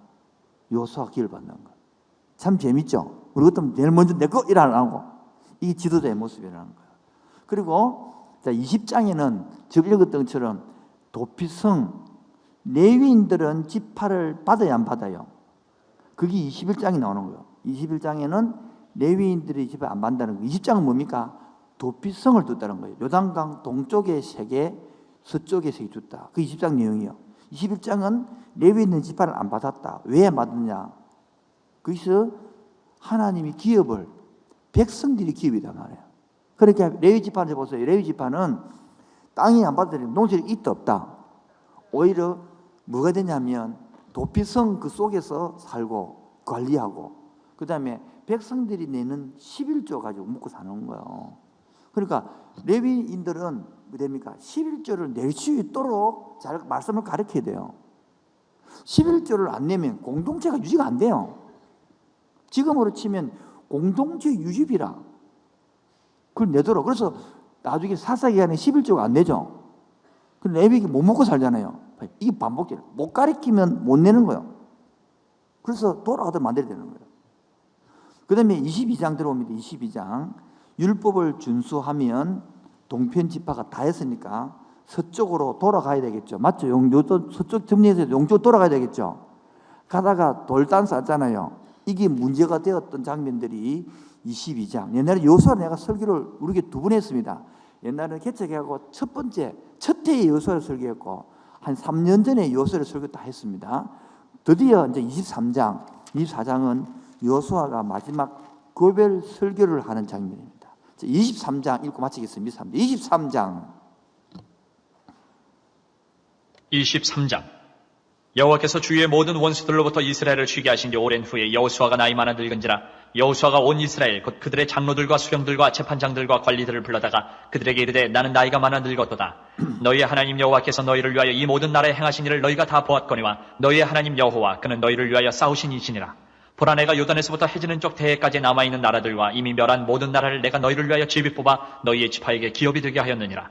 여호수아 기를 받는 거. 참 재밌죠? 우리 같으면 제일 먼저 내 거 일 안 하고 이게 지도자의 모습이라는 거예요. 그리고 자 20장에는 저 읽었던 것처럼 도피성 레위인들은 지파를 받아야 안 받아요? 그게 21장이 나오는 거예요. 21장에는 레위인들이 지파 안 받는다는 거예요. 20장은 뭡니까? 도피성을 뒀다는 거예요. 요단강 동쪽에 3개, 서쪽에 3개 줬다. 그 20장 내용이요. 21장은 레위인은 지파를 안 받았다. 왜 안 받느냐? 거기서 하나님이 기업을 백성들이 기업이다 말이에요. 그러니까 레위 지파를 보세요. 레위 지파는 땅이 안 받으면 농사를 있다 없다. 오히려 뭐가 되냐면 도피성 그 속에서 살고 관리하고 그 다음에 백성들이 내는 11조 가지고 먹고 사는 거예요. 그러니까 레위인들은 뭐 됩니까? 11조를 낼 수 있도록 잘 말씀을 가르쳐야 돼요. 11조를 안 내면 공동체가 유지가 안 돼요. 지금으로 치면 공동체 유지비라 그걸 내도록. 그래서 나중에 사사기간에 11조가 안 내죠. 그 레위기 못 먹고 살잖아요. 이게 반복돼요. 못 가르치면 못 내는 거예요. 그래서 돌아가도록 만들어야 되는 거예요. 그 다음에 22장 들어옵니다. 22장. 율법을 준수하면 동편 지파가 다 했으니까 서쪽으로 돌아가야 되겠죠. 맞죠? 서쪽 정리해서 용쪽 돌아가야 되겠죠. 가다가 돌단 쌌잖아요. 이게 문제가 되었던 장면들이 22장. 옛날에 여호수아 내가 설교를 우리에게 2번 했습니다. 옛날에는 개척해하고 첫 해에 여호수아를 설교했고 한 3년 전에 여호수아를 설교 다 했습니다. 드디어 이제 23장, 24장은 여호수아가 마지막 고별 설교를 하는 장면입니다. 23장 읽고 마치겠습니다. 23장. 23장. 여호와께서 주의 모든 원수들로부터 이스라엘을 취게 하신 지 오랜 후에 여호수아가 나이 많아 늙은지라 여호수아가 온 이스라엘 곧 그들의 장로들과 수령들과 재판장들과 관리들을 불러다가 그들에게 이르되 나는 나이가 많아 늙었도다. 너희의 하나님 여호와께서 너희를 위하여 이 모든 나라에 행하신 일을 너희가 다 보았거니와 너희의 하나님 여호와 그는 너희를 위하여 싸우신 이시니라. 보라 내가 요단에서부터 해지는 쪽 대해까지 남아있는 나라들과 이미 멸한 모든 나라를 내가 너희를 위하여 집이 뽑아 너희의 지파에게 기업이 되게 하였느니라.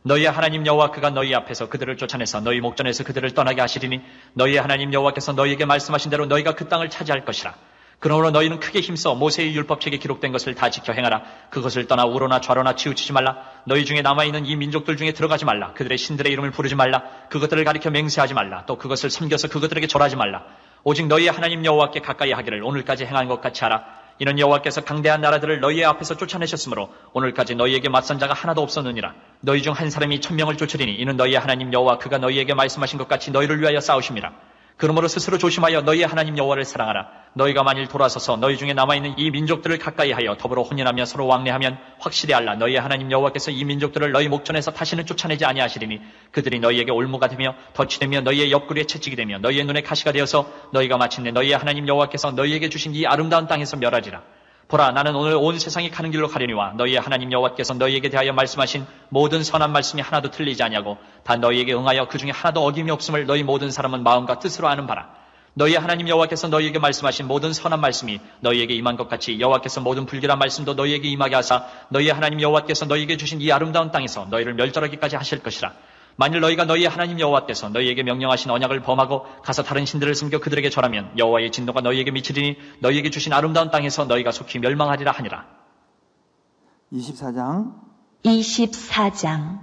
너희의 하나님 여호와 그가 너희 앞에서 그들을 쫓아내서 너희 목전에서 그들을 떠나게 하시리니 너희의 하나님 여호와께서 너희에게 말씀하신 대로 너희가 그 땅을 차지할 것이라. 그러므로 너희는 크게 힘써 모세의 율법책에 기록된 것을 다 지켜 행하라. 그것을 떠나 우로나 좌로나 치우치지 말라. 너희 중에 남아있는 이 민족들 중에 들어가지 말라. 그들의 신들의 이름을 부르지 말라. 그것들을 가리켜 맹세하지 말라. 또 그것을 섬겨서 그것들에게 절하지 말라. 오직 너희의 하나님 여호와께 가까이 하기를 오늘까지 행한 것 같이 하라. 이는 여호와께서 강대한 나라들을 너희의 앞에서 쫓아내셨으므로 오늘까지 너희에게 맞선 자가 하나도 없었느니라. 너희 중 한 사람이 1000명을 쫓으리니 이는 너희의 하나님 여호와 그가 너희에게 말씀하신 것 같이 너희를 위하여 싸우심이라. 그러므로 스스로 조심하여 너희의 하나님 여호와를 사랑하라. 너희가 만일 돌아서서 너희 중에 남아있는 이 민족들을 가까이 하여 더불어 혼인하며 서로 왕래하면 확실히 알라. 너희의 하나님 여호와께서 이 민족들을 너희 목전에서 다시는 쫓아내지 아니하시리니 그들이 너희에게 올무가 되며 덫이 되며 너희의 옆구리에 채찍이 되며 너희의 눈에 가시가 되어서 너희가 마침내 너희의 하나님 여호와께서 너희에게 주신 이 아름다운 땅에서 멸하리라. 보라 나는 오늘 온 세상이 가는 길로 가려니와 너희의 하나님 여호와께서 너희에게 대하여 말씀하신 모든 선한 말씀이 하나도 틀리지 아니하고 다 너희에게 응하여 그 중에 하나도 어김이 없음을 너희 모든 사람은 마음과 뜻으로 아는 바라. 너희의 하나님 여호와께서 너희에게 말씀하신 모든 선한 말씀이 너희에게 임한 것 같이 여호와께서 모든 불길한 말씀도 너희에게 임하게 하사 너희의 하나님 여호와께서 너희에게 주신 이 아름다운 땅에서 너희를 멸절하기까지 하실 것이라. 만일 너희가 너희의 하나님 여호와께서 너희에게 명령하신 언약을 범하고 가서 다른 신들을 섬겨 그들에게 절하면 여호와의 진노가 너희에게 미치리니 너희에게 주신 아름다운 땅에서 너희가 속히 멸망하리라 하니라. 24장.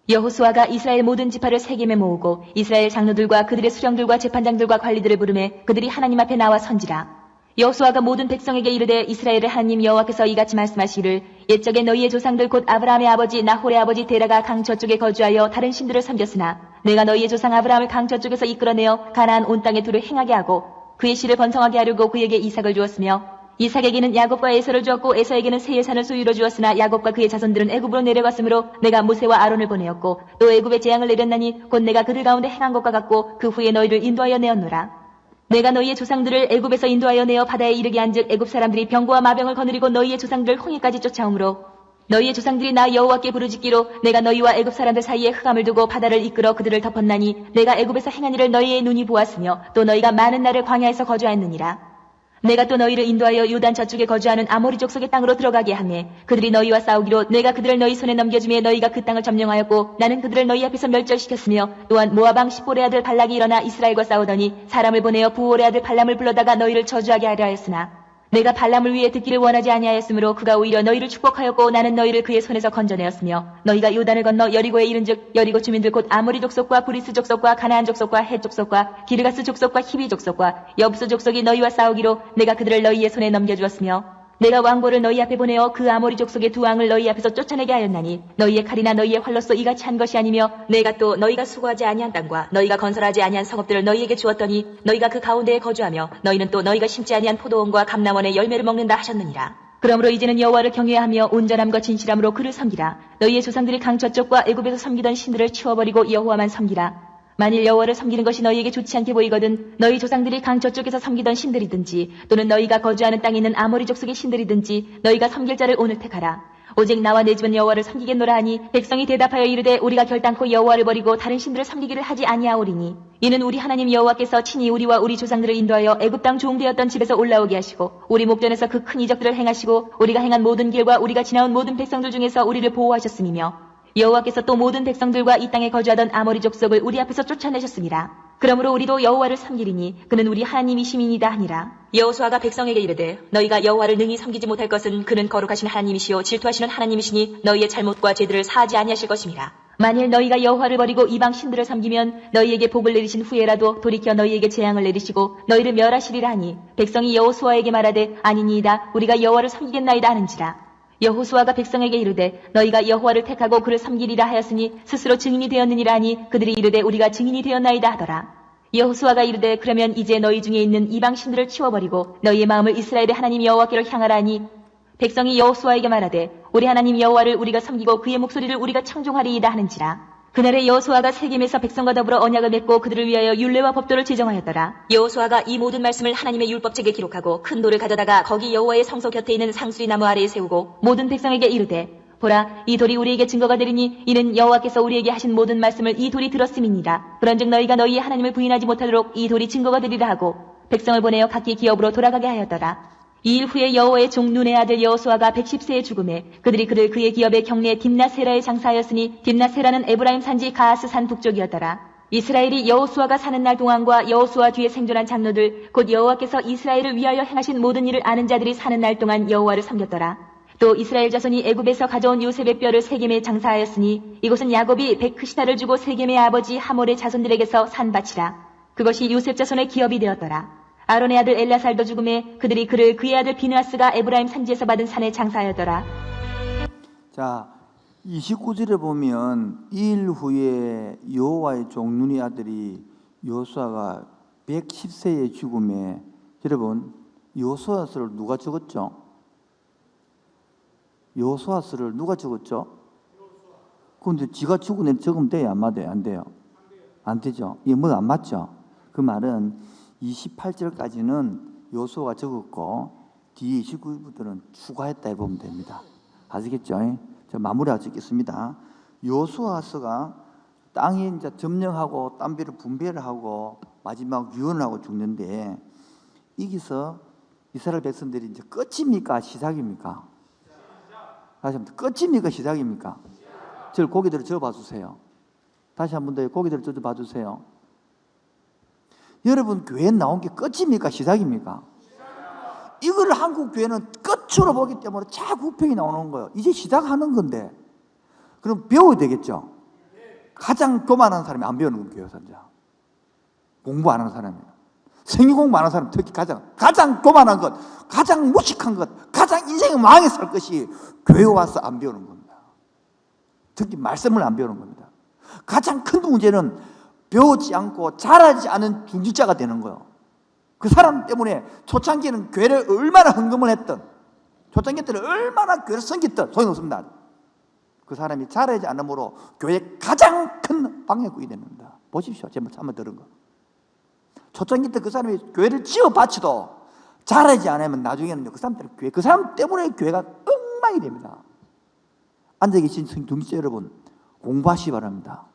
여호수아가 이스라엘 모든 지파를 세겜에 모으고 이스라엘 장로들과 그들의 수령들과 재판장들과 관리들을 부르매 그들이 하나님 앞에 나와 선지라. 여호수아가 모든 백성에게 이르되 이스라엘의 하나님 여호와께서 이같이 말씀하시기를 옛적에 너희의 조상들 곧 아브라함의 아버지 나홀의 아버지 데라가 강 저쪽에 거주하여 다른 신들을 섬겼으나 내가 너희의 조상 아브라함을 강 저쪽에서 이끌어내어 가나안 온 땅에 두루 행하게 하고 그의 씨를 번성하게 하려고 그에게 이삭을 주었으며 이삭에게는 야곱과 에서를 주었고 에서에게는 세일산을 소유로 주었으나 야곱과 그의 자손들은 애굽으로 내려갔으므로 내가 모세와 아론을 보내었고 또 애굽에 재앙을 내렸나니 곧 내가 그들 가운데 행한 것과 같고 그 후에 너희를 인도하여 내었노라. 내가 너희의 조상들을 애굽에서 인도하여 내어 바다에 이르게 한즉 애굽 사람들이 병거와 마병을 거느리고 너희의 조상들을 홍해까지 쫓아오므로 너희의 조상들이 나 여호와께 부르짖기로 내가 너희와 애굽 사람들 사이에 흑암을 두고 바다를 이끌어 그들을 덮었나니 내가 애굽에서 행한 일을 너희의 눈이 보았으며 또 너희가 많은 날을 광야에서 거주하였느니라. 내가 또 너희를 인도하여 요단 저쪽에 거주하는 아모리 족속의 땅으로 들어가게 하매 그들이 너희와 싸우기로 내가 그들을 너희 손에 넘겨주며 너희가 그 땅을 점령하였고 나는 그들을 너희 앞에서 멸절시켰으며 또한 모압 왕 십볼의 아들 발락이 일어나 이스라엘과 싸우더니 사람을 보내어 부올의 아들 발람을 불러다가 너희를 저주하게 하려 하였으나 내가 발람을 위해 듣기를 원하지 아니하였으므로 그가 오히려 너희를 축복하였고 나는 너희를 그의 손에서 건져내었으며 너희가 요단을 건너 여리고에 이른즉 여리고 주민들 곧 아모리 족속과 브리스 족속과 가나안 족속과 헷 족속과 기르가스 족속과 히비 족속과 여부스 족속이 너희와 싸우기로 내가 그들을 너희의 손에 넘겨주었으며 내가 왕보를 너희 앞에 보내어 그 아모리 족속의 두 왕을 너희 앞에서 쫓아내게 하였나니 너희의 칼이나 너희의 활로써 이같이 한 것이 아니며 내가 또 너희가 수고하지 아니한 땅과 너희가 건설하지 아니한 성읍들을 너희에게 주었더니 너희가 그 가운데에 거주하며 너희는 또 너희가 심지 아니한 포도원과 감람원의 열매를 먹는다 하셨느니라. 그러므로 이제는 여호와를 경외하며 온전함과 진실함으로 그를 섬기라. 너희의 조상들이 강 저쪽과 애굽에서 섬기던 신들을 치워버리고 여호와만 섬기라. 만일 여호와를 섬기는 것이 너희에게 좋지 않게 보이거든 너희 조상들이 강 저쪽에서 섬기던 신들이든지 또는 너희가 거주하는 땅에 있는 아모리 족속의 신들이든지 너희가 섬길 자를 오늘 택하라. 오직 나와 내 집은 여호와를 섬기겠노라 하니 백성이 대답하여 이르되 우리가 결단코 여호와를 버리고 다른 신들을 섬기기를 하지 아니하오리니 이는 우리 하나님 여호와께서 친히 우리와 우리 조상들을 인도하여 애굽 땅 종되었던 집에서 올라오게 하시고 우리 목전에서 그 큰 이적들을 행하시고 우리가 행한 모든 길과 우리가 지나온 모든 백성들 중에서 우리를 보호하셨음이며 여호와께서 또 모든 백성들과 이 땅에 거주하던 아모리 족속을 우리 앞에서 쫓아내셨습니다. 그러므로 우리도 여호와를 섬기리니 그는 우리 하나님이심이니이다 하니라. 여호수아가 백성에게 이르되 너희가 여호와를 능히 섬기지 못할 것은 그는 거룩하신 하나님이시요 질투하시는 하나님이시니 너희의 잘못과 죄들을 사하지 아니하실 것임이라. 만일 너희가 여호와를 버리고 이방 신들을 섬기면 너희에게 복을 내리신 후에라도 돌이켜 너희에게 재앙을 내리시고 너희를 멸하시리라 하니 백성이 여호수아에게 말하되 아니니이다 우리가 여호와를 섬기겠나이다 하는지라. 여호수아가 백성에게 이르되 너희가 여호와를 택하고 그를 섬기리라 하였으니 스스로 증인이 되었느니라 하니 그들이 이르되 우리가 증인이 되었나이다 하더라. 여호수아가 이르되 그러면 이제 너희 중에 있는 이방 신들을 치워버리고 너희의 마음을 이스라엘의 하나님 여호와께로 향하라 하니 백성이 여호수아에게 말하되 우리 하나님 여호와를 우리가 섬기고 그의 목소리를 우리가 청종하리이다 하는지라. 그날에 여호수아가 세겜에서 백성과 더불어 언약을 맺고 그들을 위하여 율례와 법도를 제정하였더라. 여호수아가 이 모든 말씀을 하나님의 율법책에 기록하고 큰 돌을 가져다가 거기 여호와의 성소 곁에 있는 상수리 나무 아래에 세우고 모든 백성에게 이르되 보라 이 돌이 우리에게 증거가 되리니 이는 여호와께서 우리에게 하신 모든 말씀을 이 돌이 들었음이니라. 그런즉 너희가 너희의 하나님을 부인하지 못하도록 이 돌이 증거가 되리라 하고 백성을 보내어 각기 기업으로 돌아가게 하였더라. 이 일 후에 여호와의 종 눈의 아들 여호수아가 110세에 죽음에 그들이 그를 그의 기업의 경내 딥나세라에 장사하였으니 딥나세라는 에브라임 산지 가하스 산 북쪽이었더라. 이스라엘이 여호수아가 사는 날 동안과 여호수아 뒤에 생존한 장로들 곧 여호와께서 이스라엘을 위하여 행하신 모든 일을 아는 자들이 사는 날 동안 여호와를 섬겼더라. 또 이스라엘 자손이 애굽에서 가져온 요셉의 뼈를 세겜에 장사하였으니 이곳은 야곱이 백크시다를 주고 세겜의 아버지 하몰의 자손들에게서 산 밭이라. 그것이 요셉 자손의 기업이 되었더라. 아론의 아들 엘라살도 죽음에 그들이 그를 그의 아들 비느하스가 에브라임 산지에서 받은 산에 장사하였더라. 자, 29절에 보면 이 일 후에 여호와의 종 눈의 아들이 여호수아가 110세의 죽음에 여러분 여호수아서를 누가 적었죠? 여호수아서를 누가 적었죠? 그런데 지가 죽은 애 적으면 돼요? 안 맞아요? 안 돼요? 안 되죠? 이게 뭐 안 맞죠? 그 말은 28절까지는 여호수아가 적었고 뒤에 29절부터는 추가했다 해보면 됩니다. 아시겠죠? 자, 마무리하고 찍겠습니다. 여호수아서가 땅이 이제 점령하고 땅비를 분배를 하고 마지막 유언하고 죽는데 여기서 이스라엘 백성들이 이제 끝입니까? 시작입니까? 다시 한번 끝입니까? 시작입니까? 저를 고개들을 저어봐 주세요. 다시 한 번 더 고개들을 저어봐 주세요. 여러분 교회에 나온 게 끝입니까? 시작입니까? 이걸 한국 교회는 끝으로 보기 때문에 자꾸 우평이 나오는 거예요. 이제 시작하는 건데 그럼 배워야 되겠죠? 가장 교만한 사람이 안 배우는 건 교회 선자. 공부 안 하는 사람이에요. 성경 공부 안 하는 사람 특히 가장 교만한 것, 가장 무식한 것, 가장 인생을 망해 살 것이 교회 와서 안 배우는 겁니다. 특히 말씀을 안 배우는 겁니다. 가장 큰 문제는 배우지 않고 잘하지 않은 중직자가 되는 거예요. 그 사람 때문에 초창기에는 교회를 얼마나 헌금을 했든 초창기 때는 얼마나 교회를 섬겼든 소용없습니다. 그 사람이 잘하지 않으므로 교회의 가장 큰 방해국이 됩니다. 보십시오. 제가 한번 들은 거. 초창기 때 그 사람이 교회를 지어 바치도 잘하지 않으면 나중에는 그 사람 때문에 교회가 엉망이 됩니다. 앉아 계신 중직자 여러분 공부하시기 바랍니다.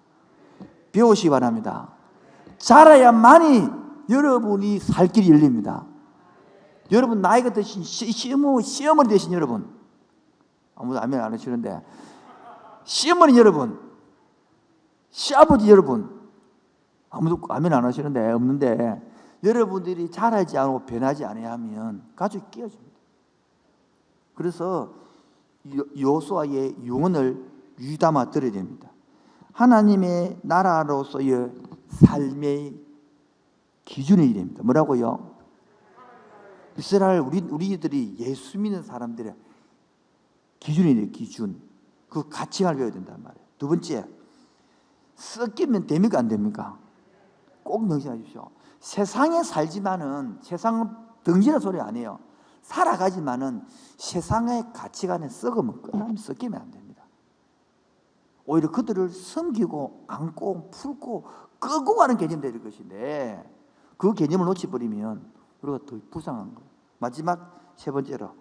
배우시기 바랍니다. 잘해야만이 여러분이 살 길이 열립니다. 여러분 나이가 드신 시어머니 되신 여러분 아무도 아멘 안 하시는데 시어머니 여러분 시아버지 여러분 아무도 아멘 안 하시는데 없는데 여러분들이 잘하지 않고 변하지 않으면 가족이 깨어집니다. 그래서 여호수아의 유언을 유담아 들어야 됩니다. 하나님의 나라로서의 삶의 기준이 됩니다. 뭐라고요? 이스라엘 우리들이 예수 믿는 사람들의 기준이 돼요. 기준. 그 가치관을 배워야 된단 말이에요. 두 번째, 섞이면 됩니까? 안 됩니까? 꼭 명심하십시오. 세상에 살지만은 세상은 덩지라 소리 아니에요. 살아가지만은 세상의 가치관에 썩으면 끝나면 섞이면 안 됩니다. 오히려 그들을 섬기고 안고 풀고 끄고 가는 개념이 될 것인데 그 개념을 놓쳐버리면 우리가 더 불쌍한 거예요. 마지막 세 번째로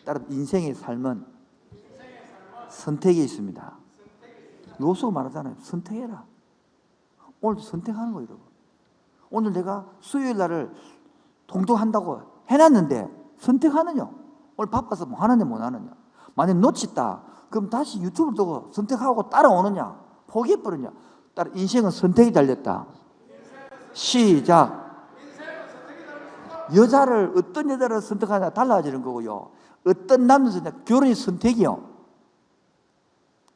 따라 인생의 삶은 선택이 있습니다. 요소 말하잖아요. 선택해라. 오늘도 선택하는 거예요, 여러분. 오늘 내가 수요일 날을 동동한다고 해놨는데 선택하느냐? 오늘 바빠서 뭐 하느냐 못 하느냐? 만약 놓쳤다 그럼 다시 유튜브를 두고 선택하고 따라오느냐? 포기해버리냐? 따라 인생은 선택이 달렸다. 시작. 여자를 어떤 여자를 선택하냐 달라지는 거고요. 어떤 남자냐 결혼이 선택이요.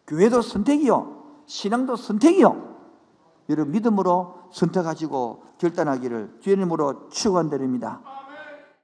교회도 선택이요. 신앙도 선택이요. 여러분 믿음으로 선택하시고 결단하기를 주님으로 축원드립니다.